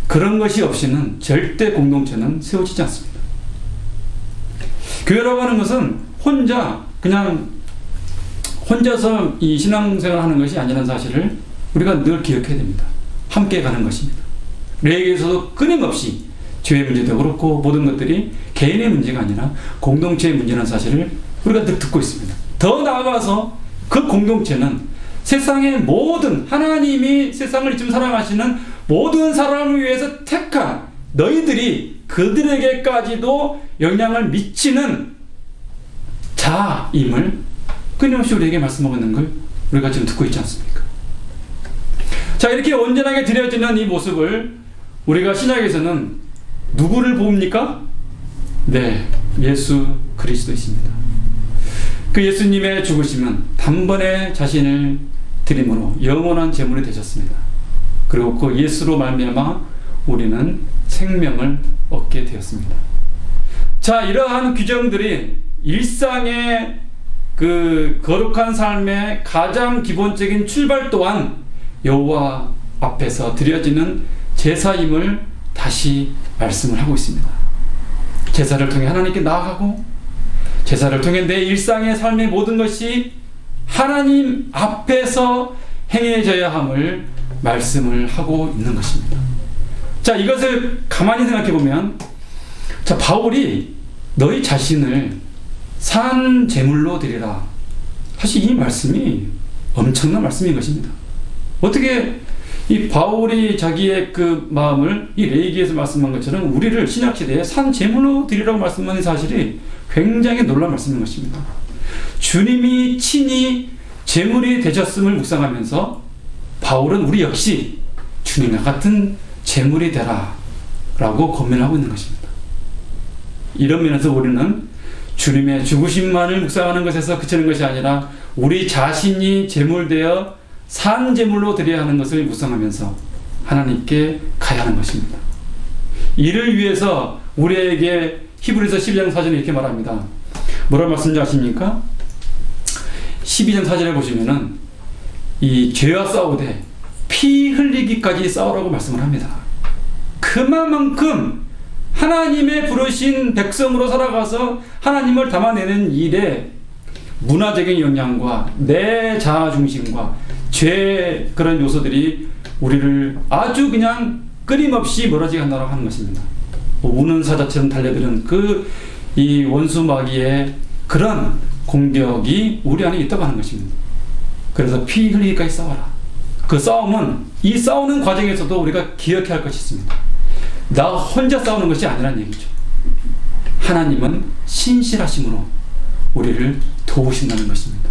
그런 것이 없이는 절대 공동체는 세워지지 않습니다. 교회라고 하는 것은 혼자서 이 신앙생활을 하는 것이 아니라는 사실을 우리가 늘 기억해야 됩니다. 함께 가는 것입니다. 우리에게서도 끊임없이 죄의 문제도 그렇고 모든 것들이 개인의 문제가 아니라 공동체의 문제라는 사실을 우리가 늘 듣고 있습니다. 더 나아가서 그 공동체는 세상의 모든, 하나님이 세상을 이쯤 사랑하시는 모든 사람을 위해서 택한 너희들이 그들에게까지도 영향을 미치는 자임을 끊임없이 우리에게 말씀하고 있는 걸 우리가 지금 듣고 있지 않습니까? 자, 이렇게 온전하게 드려지는 이 모습을 우리가 신약에서는 누구를 봅니까? 네, 예수 그리스도이십니다. 그 예수님의 죽으심은 단번에 자신을 드림으로 영원한 제물이 되셨습니다. 그리고 그 예수로 말미암아 우리는 생명을 얻게 되었습니다. 자, 이러한 규정들이 일상의 그 거룩한 삶의 가장 기본적인 출발 또한 여호와 앞에서 드려지는 제사임을 다시 말씀을 하고 있습니다. 제사를 통해 하나님께 나아가고, 제사를 통해 내 일상의 삶의 모든 것이 하나님 앞에서 행해져야 함을 말씀을 하고 있는 것입니다. 자, 이것을 가만히 생각해 보면, 자, 바울이 너희 자신을 산 제물로 드리라. 사실 이 말씀이 엄청난 말씀인 것입니다. 어떻게 이 바울이 자기의 그 마음을 이 레위기에서 말씀한 것처럼 우리를 신약시대에 산 제물로 드리라고 말씀하는 사실이 굉장히 놀라운 말씀인 것입니다. 주님이 친히 제물이 되셨음을 묵상하면서 바울은 우리 역시 주님과 같은 제물이 되라 라고 권면하고 있는 것입니다. 이런 면에서 우리는 주님의 죽으심만을 묵상하는 것에서 그치는 것이 아니라 우리 자신이 제물되어 산 제물로 드려야 하는 것을 묵상하면서 하나님께 가야 하는 것입니다. 이를 위해서 우리에게 히브리서 12장 4절에 이렇게 말합니다. 뭐라고 말씀인지 아십니까? 12장 4절에 보시면은 이 죄와 싸우되 피 흘리기까지 싸우라고 말씀을 합니다. 그만큼 하나님의 부르신 백성으로 살아가서 하나님을 담아내는 일에 문화적인 영향과 내 자아 중심과 죄 그런 요소들이 우리를 아주 그냥 끊임없이 멀어지게 한다고 하는 것입니다. 우는 사자처럼 달려드는 그 이 원수 마귀의 그런 공격이 우리 안에 있다고 하는 것입니다. 그래서 피 흘리기까지 싸워라. 그 싸움은 이 싸우는 과정에서도 우리가 기억해야 할 것이 있습니다. 나 혼자 싸우는 것이 아니란 얘기죠. 하나님은 신실하심으로 우리를 도우신다는 것입니다.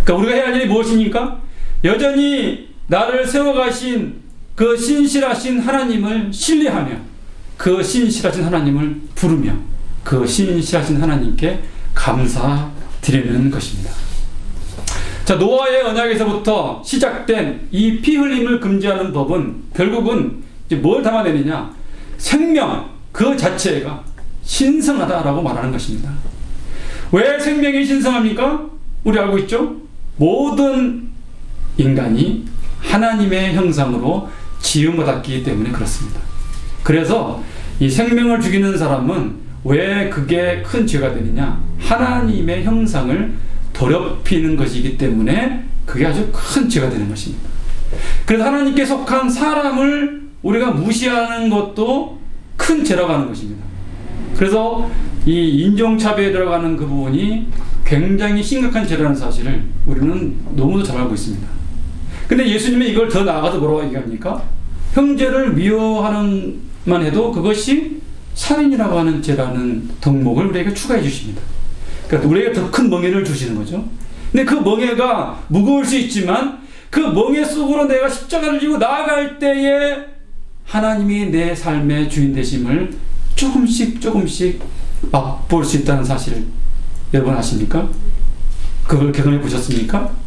그러니까 우리가 해야 할 일이 무엇입니까? 여전히 나를 세워가신 그 신실하신 하나님을 신뢰하며 그 신실하신 하나님을 부르며 그 신실하신 하나님께 감사드리는 것입니다. 자, 노아의 언약에서부터 시작된 이 피 흘림을 금지하는 법은 결국은 이제 뭘 담아내느냐? 생명 그 자체가 신성하다라고 말하는 것입니다. 왜 생명이 신성합니까? 우리 알고 있죠? 모든 인간이 하나님의 형상으로 지음받았기 때문에 그렇습니다. 그래서 이 생명을 죽이는 사람은 왜 그게 큰 죄가 되느냐? 하나님의 형상을 더럽히는 것이기 때문에 그게 아주 큰 죄가 되는 것입니다. 그래서 하나님께 속한 사람을 우리가 무시하는 것도 큰 죄라고 하는 것입니다. 그래서 이 인종차별에 들어가는 그 부분이 굉장히 심각한 죄라는 사실을 우리는 너무도 잘 알고 있습니다. 근데 예수님은 이걸 더 나아가서 뭐라고 얘기합니까? 형제를 미워하는만 해도 그것이 살인이라고 하는 죄라는 덕목을 우리에게 추가해 주십니다. 그러니까 우리에게 더 큰 멍에를 주시는 거죠. 근데 그 멍에가 무거울 수 있지만 그 멍에 속으로 내가 십자가를 지고 나아갈 때에 하나님이 내 삶의 주인 되심을 조금씩 맛볼 수 있다는 사실을 여러분 아십니까? 그걸 경험해 보셨습니까?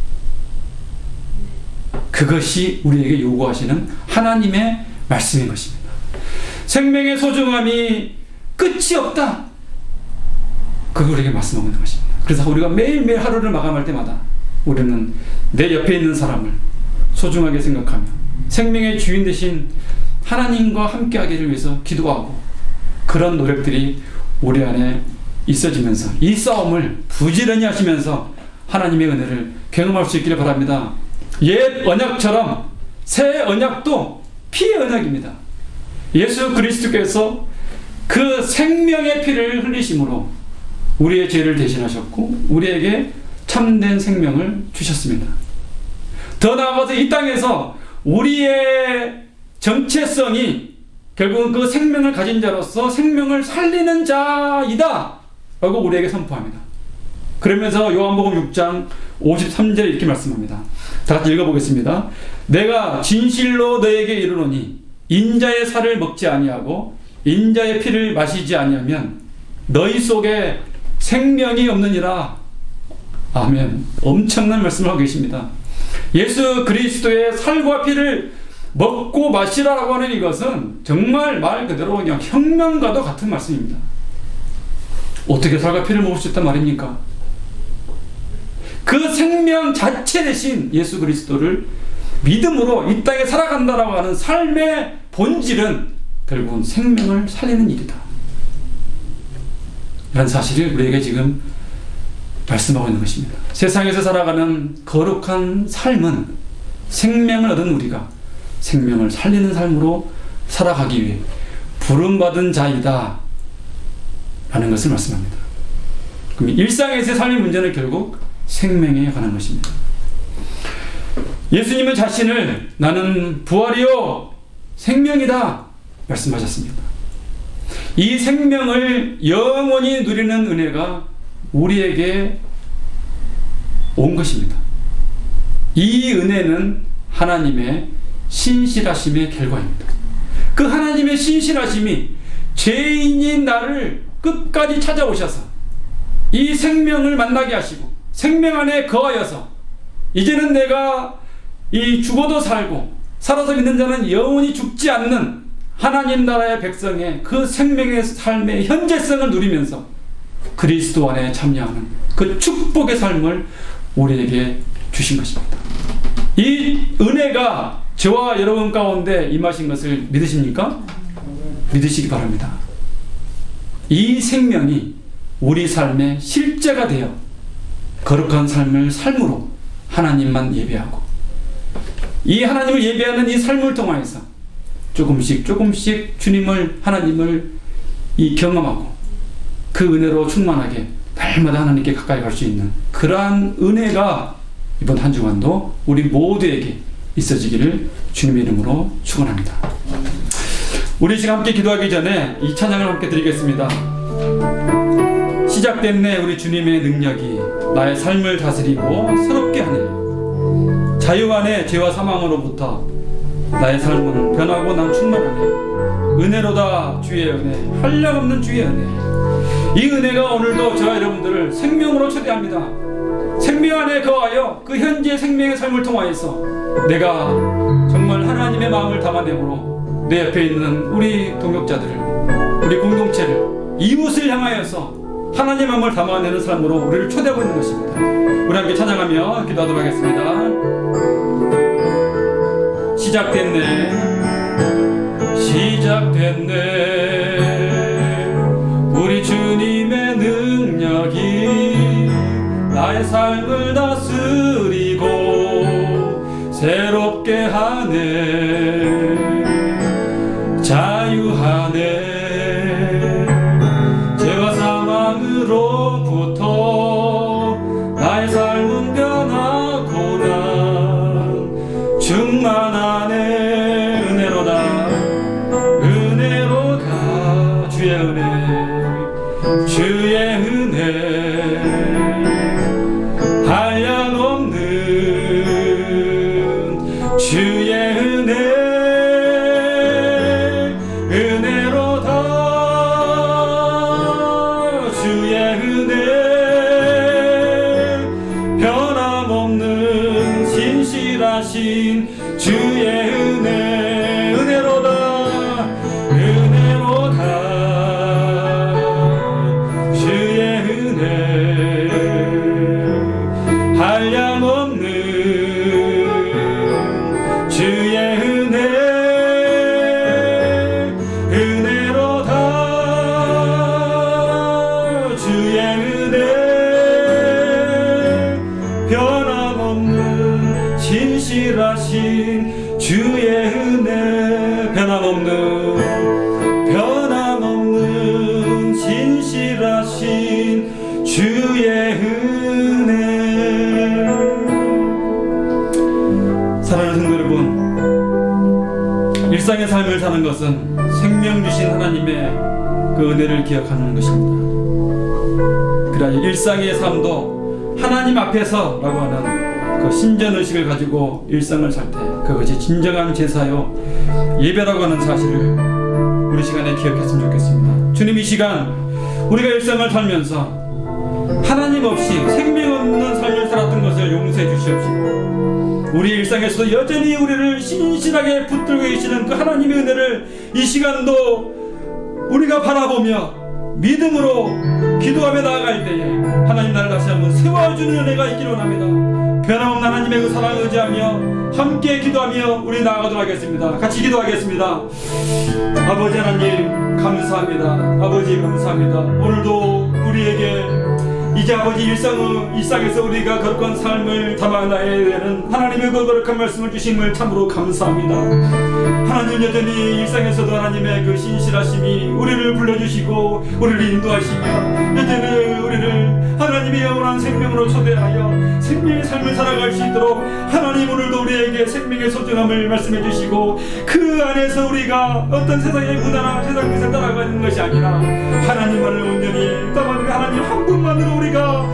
그것이 우리에게 요구하시는 하나님의 말씀인 것입니다. 생명의 소중함이 끝이 없다. 그걸 우리에게 말씀하고 있는 것입니다. 그래서 우리가 매일매일 하루를 마감할 때마다 우리는 내 옆에 있는 사람을 소중하게 생각하며 생명의 주인 되신 하나님과 함께하기를 위해서 기도하고 그런 노력들이 우리 안에 있어지면서 이 싸움을 부지런히 하시면서 하나님의 은혜를 경험할 수 있기를 바랍니다. 옛 언약처럼 새 언약도 피의 언약입니다. 예수 그리스도께서 그 생명의 피를 흘리심으로 우리의 죄를 대신하셨고 우리에게 참된 생명을 주셨습니다. 더 나아가서 이 땅에서 우리의 정체성이 결국은 그 생명을 가진 자로서 생명을 살리는 자이다 라고 우리에게 선포합니다. 그러면서 요한복음 6장 53절에 이렇게 말씀합니다. 다 같이 읽어보겠습니다. 내가 진실로 너에게 이르노니 인자의 살을 먹지 아니하고 인자의 피를 마시지 아니하면 너희 속에 생명이 없느니라. 아멘. 엄청난 말씀을 하고 계십니다. 예수 그리스도의 살과 피를 먹고 마시라라고 하는 이것은 정말 말 그대로 그냥 혁명과도 같은 말씀입니다. 어떻게 살과 피를 먹을 수 있단 말입니까? 그 생명 자체 대신 예수 그리스도를 믿음으로 이 땅에 살아간다라고 하는 삶의 본질은 결국은 생명을 살리는 일이다. 이런 사실을 우리에게 지금 말씀하고 있는 것입니다. 세상에서 살아가는 거룩한 삶은 생명을 얻은 우리가 생명을 살리는 삶으로 살아가기 위해 부름받은 자이다 라는 것을 말씀합니다. 그럼 일상에서의 삶의 문제는 결국 생명에 관한 것입니다. 예수님은 자신을 나는 부활이요 생명이다 말씀하셨습니다. 이 생명을 영원히 누리는 은혜가 우리에게 온 것입니다. 이 은혜는 하나님의 신실하심의 결과입니다. 그 하나님의 신실하심이 죄인인 나를 끝까지 찾아오셔서 이 생명을 만나게 하시고 생명 안에 거하여서 이제는 내가 이 죽어도 살고 살아서 믿는 자는 영원히 죽지 않는 하나님 나라의 백성의 그 생명의 삶의 현재성을 누리면서 그리스도 안에 참여하는 그 축복의 삶을 우리에게 주신 것입니다. 이 은혜가 저와 여러분 가운데 임하신 것을 믿으십니까? 믿으시기 바랍니다. 이 생명이 우리 삶의 실제가 되어 거룩한 삶을 삶으로 하나님만 예배하고 이 하나님을 예배하는 이 삶을 통하여서 조금씩 주님을 하나님을 이 경험하고 그 은혜로 충만하게 날마다 하나님께 가까이 갈 수 있는 그러한 은혜가 이번 한 주간도 우리 모두에게 있어지기를 주님의 이름으로 축원합니다. 우리 지금 함께 기도하기 전에 이 찬양을 함께 드리겠습니다. 시작됐네 우리 주님의 능력이 나의 삶을 다스리고 새롭게 하네. 자유 안에 죄와 사망으로부터 나의 삶은 변하고 난 충만하네. 은혜로다 주의 은혜, 한량없는 주의 은혜. 이 은혜가 오늘도 저와 여러분들을 생명으로 초대합니다. 생명 안에 거하여 그 현재 생명의 삶을 통하여서 내가 정말 하나님의 마음을 담아내므로 내 옆에 있는 우리 동역자들을, 우리 공동체를, 이웃을 향하여서 하나님의 마음을 담아내는 삶으로 우리를 초대하고 있는 것입니다. 우리 함께 찬양하며 기도하도록 하겠습니다. 시작됐네 우리 주님의 능력이 나의 삶을 다스리고 새롭게 하네. 자유하네. 죄와 사망으로부터 나의 삶은 변하고나 충만하네. 은혜로다 주의 은혜, 주의 은혜, 한량없는 주의 은혜. 은혜로다 주의 은혜, 변함없는 신실하신 주의 은혜. 은혜로다 주의 은혜, 한량없는 주의 은혜. 은혜로다 주의 은혜, 변함없는 신실하신 주의 은혜. 변함없는 신실하신 주의 은혜. 사랑하는 성도 여러분, 일상의 삶을 사는 것은 생명 주신 하나님의 그 은혜를 기억하는 것입니다. 그러나 일상의 삶도 하나님 앞에서 라고 하는 그 신전의식을 가지고 일상을 살 때 그것이 진정한 제사요 예배라고 하는 사실을 우리 시간에 기억했으면 좋겠습니다. 주님, 이 시간 우리가 일상을 살면서 하나님 없이 생명 없는 삶을 살았던 것을 용서해 주시옵시고, 우리 일상에서도 여전히 우리를 신실하게 붙들고 계시는 그 하나님의 은혜를 이 시간도 우리가 바라보며 믿음으로 기도하며 나아갈 때에 하나님 나를 다시 한번 세워주는 은혜가 있기를 원합니다. 변함없는 하나님의 그 사랑을 의지하며 함께 기도하며 우리 나아가도록 하겠습니다. 같이 기도하겠습니다. 아버지 하나님 감사합니다. 아버지 감사합니다. 오늘도 우리에게 이제 아버지 일상에서 우리가 거룩한 삶을 담아나야 되는 하나님의 그 거룩한 말씀을 주심을 참으로 감사합니다. 하나님, 여전히 일상에서도 하나님의 그 신실하심이 우리를 불러주시고 우리를 인도하시며 여전히 우리를 하나님의 영원한 생명으로 초대하여 생명의 삶을 살아갈 수 있도록 하나님 오늘도 우리에게 생명의 소중함을 말씀해 주시고, 그 안에서 우리가 어떤 세상의 문화나 세상 것을 따라가는 것이 아니라 하나님만을 온전히 따라가는 하나님 한 분만으로 우리가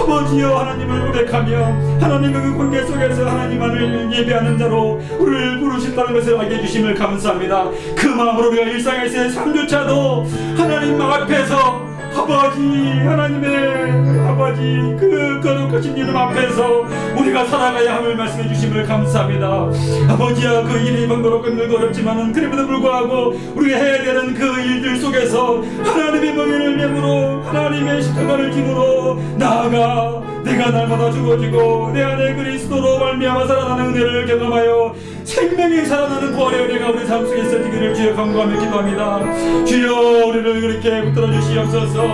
아버지여 하나님을 고백하며 하나님과 그 관계 속에서 하나님만을 예배하는 자로 우리를 부르신다는 것을 알게 해주심을 감사합니다. 그 마음으로 우리가 일상에서의 삶조차도 하나님 앞에서 아버지 하나님의 아버지 그 거룩하신 이름 앞에서 우리가 살아가야 함을 말씀해 주심을 감사합니다. 아버지야, 그 일이 번거롭고 힘들고 어렵지만은 그럼에도 불구하고 우리가 해야 되는 그 일들 속에서 하나님의 명예를 메모로 하나님의 십자가를 짐으로 나아가 내가 날마다 죽어지고 내 안에 그리스도로 말미암아 살아나는 은혜를 경험하여 생명이 살아나는 부활의 은혜가 우리 삶 속에 있어지기를 주여 간구하며 기도합니다. 주여 우리를 그렇게 붙들어 주시옵소서.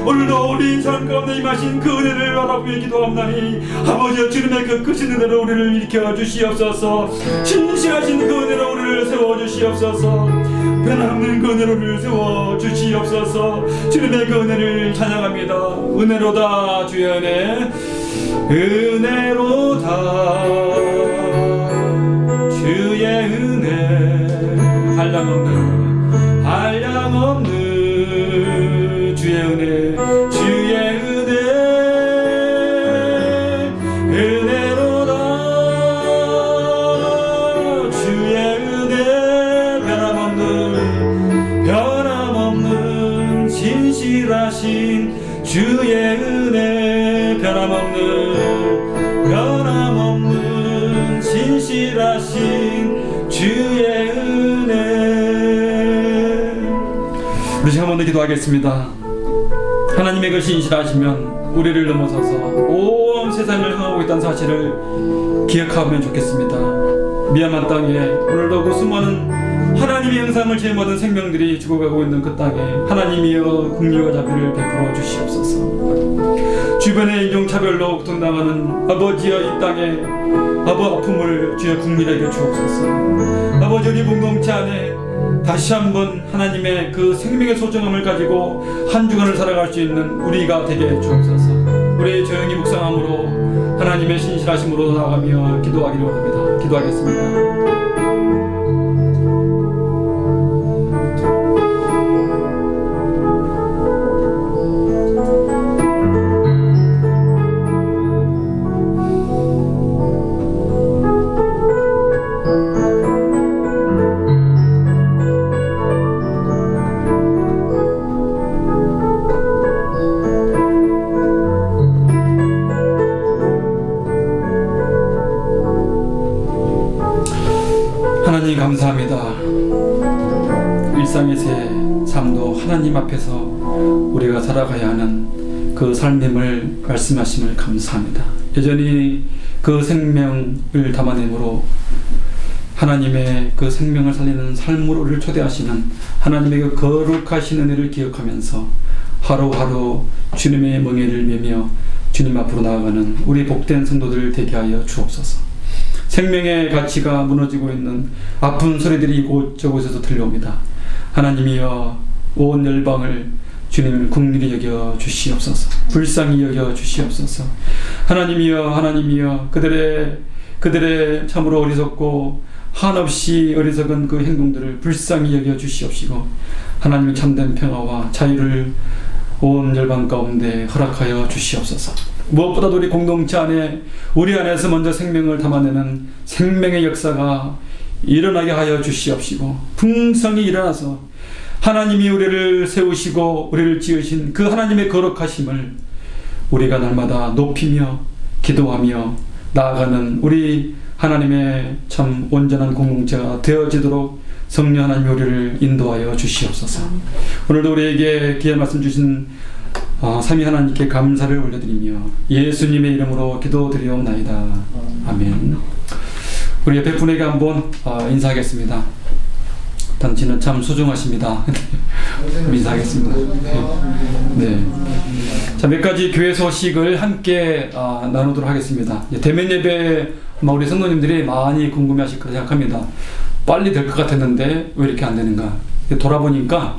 오늘도 우리 삶 가운데 임하신 그 은혜를 바라보며 기도합나니 아버지여, 주님의 그 크신 은혜로 우리를 일으켜 주시옵소서. 신실하신 그 은혜로 우리를 세워 주시옵소서. 변함없는 그 은혜로 우리를 세워 주시옵소서. 주님의 그 은혜를 찬양합니다. 은혜로다 주의 은혜, 은혜로다 주의 은혜, 한량없는 주의 은혜, 주의 은혜, 은혜로다 주의 은혜, 신실하신 주의 은혜 변함없는 신실하신 주의 은혜. 우리 지금 한번 더 기도하겠습니다. 하나님의 그 신실하시면 우리를 넘어서서 온 세상을 향하고 있다는 사실을 기억하면 좋겠습니다. 미얀마 땅에 오늘도 그 수많은 하나님의 형상을 제모하던 생명들이 죽어가고 있는 그 땅에 하나님이여 긍휼과 자비를 베풀어 주시옵소서. 주변의 인종차별로 고통당하는 아버지여 이 땅에 아픔을 주여 국민에게 주옵소서. 아버지 우리 공동체 안에 다시 한번 하나님의 그 생명의 소중함을 가지고 한 주간을 살아갈 수 있는 우리가 되게 주옵소서. 우리 조용히 묵상함으로 하나님의 신실하심으로 나아가며 기도하기를 원합니다. 기도하겠습니다. 하나님 감사합니다. 일상의 새 삶도 하나님 앞에서 우리가 살아가야 하는 그 삶임을 말씀하심을 감사합니다. 여전히 그 생명을 담아내므로 하나님의 그 생명을 살리는 삶으로 우리를 초대하시는 하나님의 그 거룩하신 은혜를 기억하면서 하루하루 주님의 멍에를 메며 주님 앞으로 나아가는 우리 복된 성도들 되게 하여 주옵소서. 생명의 가치가 무너지고 있는 아픈 소리들이 이곳저곳에서 들려옵니다. 하나님이여 온 열방을 주님 긍휼히 여겨 주시옵소서. 불쌍히 여겨 주시옵소서. 하나님이여 그들의 참으로 어리석고 한없이 어리석은 그 행동들을 불쌍히 여겨 주시옵시고 하나님의 참된 평화와 자유를 온 열방 가운데 허락하여 주시옵소서. 무엇보다도 우리 공동체 안에 우리 안에서 먼저 생명을 담아내는 생명의 역사가 일어나게 하여 주시옵시고 풍성히 일어나서 하나님이 우리를 세우시고 우리를 지으신 그 하나님의 거룩하심을 우리가 날마다 높이며 기도하며 나아가는 우리 하나님의 참 온전한 공동체가 되어지도록 성령 하나님 우리를 인도하여 주시옵소서. 오늘도 우리에게 귀한 말씀 주신 삼위 하나님께 감사를 올려드리며 예수님의 이름으로 기도드리옵나이다. 아멘. 우리 옆에 분에게 한번 인사하겠습니다. 당신은 참 소중하십니다. 인사하겠습니다. 네. 자, 몇 가지 교회 소식을 함께 나누도록 하겠습니다. 대면 예배 우리 성도님들이 많이 궁금해하실 거라 생각합니다. 빨리 될 것 같았는데 왜 이렇게 안 되는가? 돌아보니까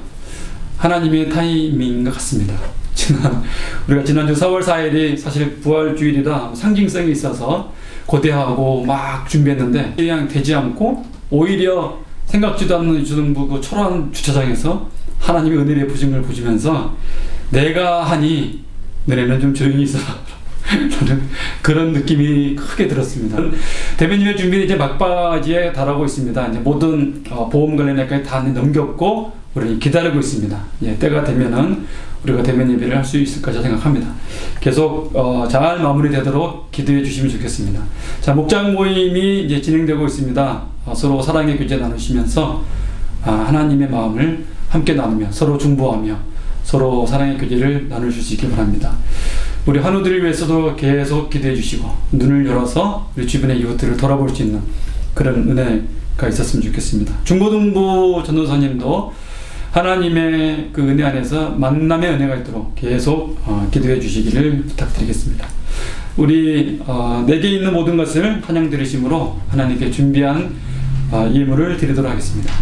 하나님의 타이밍인 것 같습니다. 우리가 지난주 4월 4일이 사실 부활주일이라 상징성이 있어서 고대하고 막 준비했는데 그냥 되지 않고 오히려 생각지도 않는 유초등부 그 초라한 주차장에서 하나님의 은혜의 부증을 보시면서 내가 하니 너네는 좀 조용히 있어 라는 그런 느낌이 크게 들었습니다. 대변인의 준비는 이제 막바지에 달하고 있습니다. 이제 모든 보험 관련 약까지 다 넘겼고 우리는 기다리고 있습니다. 예, 때가 되면은 우리가 대면 예배를 할 수 있을 것이라 생각합니다. 계속 잘 마무리되도록 기도해 주시면 좋겠습니다. 자, 목장 모임이 이제 진행되고 있습니다. 서로 사랑의 교제 나누시면서 하나님의 마음을 함께 나누며 서로 중보하며 서로 사랑의 교제를 나누실 수 있길 바랍니다. 우리 환우들을 위해서도 계속 기도해 주시고 눈을 열어서 우리 주변의 이웃들을 돌아볼 수 있는 그런 은혜가 있었으면 좋겠습니다. 중고등부 전도사님도 하나님의 그 은혜 안에서 만남의 은혜가 있도록 계속 기도해 주시기를 부탁드리겠습니다. 우리 내게 있는 모든 것을 찬양 드리심으로 하나님께 준비한 예물을 드리도록 하겠습니다.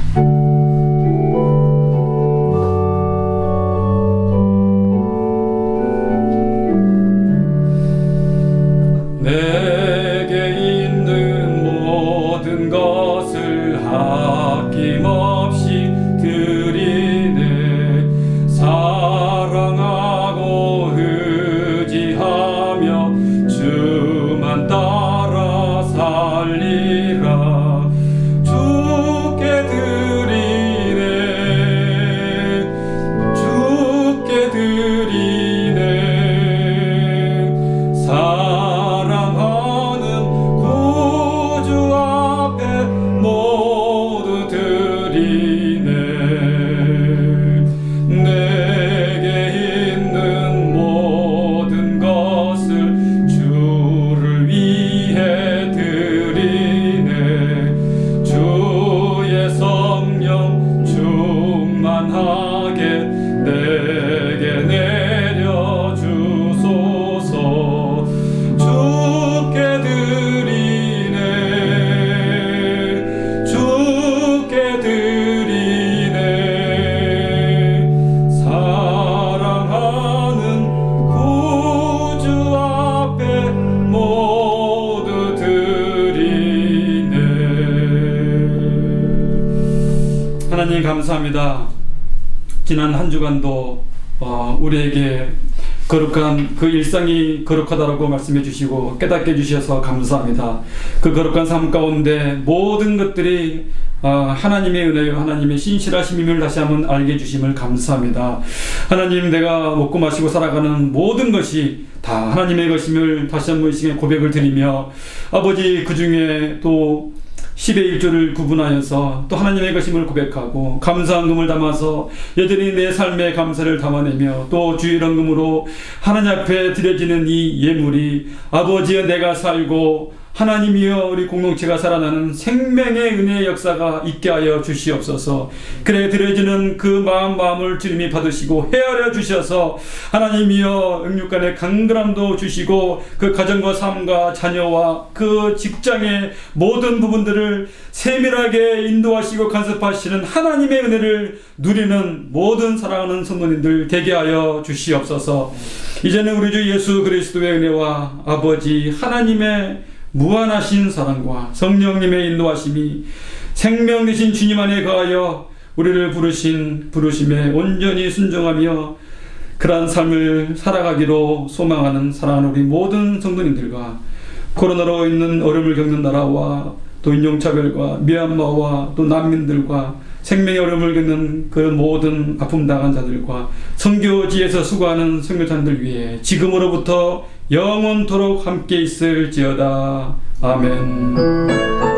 내게 있는 모든 것을 아낌없이 드리네. 사랑하고 의지하며 주만 따라 살리라. 주께 드리 감사합니다. 지난 한 주간도 우리에게 거룩한 그 일상이 거룩하다라고 말씀해 주시고 깨닫게 해주셔서 감사합니다. 그 거룩한 삶 가운데 모든 것들이 하나님의 은혜요 하나님의 신실하심임을 다시 한번 알게 해주심을 감사합니다. 하나님, 내가 먹고 마시고 살아가는 모든 것이 다 하나님의 것임을 다시 한번 이 시간에 고백을 드리며, 아버지, 그 중에 또 10의 1조를 구분하여서 또 하나님의 것임을 고백하고 감사한 금을 담아서 여전히 내 삶의 감사를 담아내며 또 주의 헌금으로 하나님 앞에 드려지는 이 예물이 아버지여 내가 살고 하나님이여 우리 공동체가 살아나는 생명의 은혜의 역사가 있게 하여 주시옵소서. 그래 드려지는 그 마음을 주님이 받으시고 헤아려 주셔서 하나님이여 영육간의 강건함도 주시고 그 가정과 삶과 자녀와 그 직장의 모든 부분들을 세밀하게 인도하시고 간섭하시는 하나님의 은혜를 누리는 모든 사랑하는 성도님들 되게 하여 주시옵소서. 이제는 우리 주 예수 그리스도의 은혜와 아버지 하나님의 무한하신 사랑과 성령님의 인도하심이 생명 되신 주님 안에 거하여 우리를 부르신 부르심에 온전히 순종하며 그러한 삶을 살아가기로 소망하는 사랑하는 우리 모든 성도님들과 코로나로 있는 어려움을 겪는 나라와 또 인종차별과 미얀마와 또 난민들과 생명의 어려움을 겪는 그 모든 아픔 당한 자들과 선교지에서 수고하는 선교사님들 위해 지금으로부터 영원토록 함께 있을지어다. 아멘.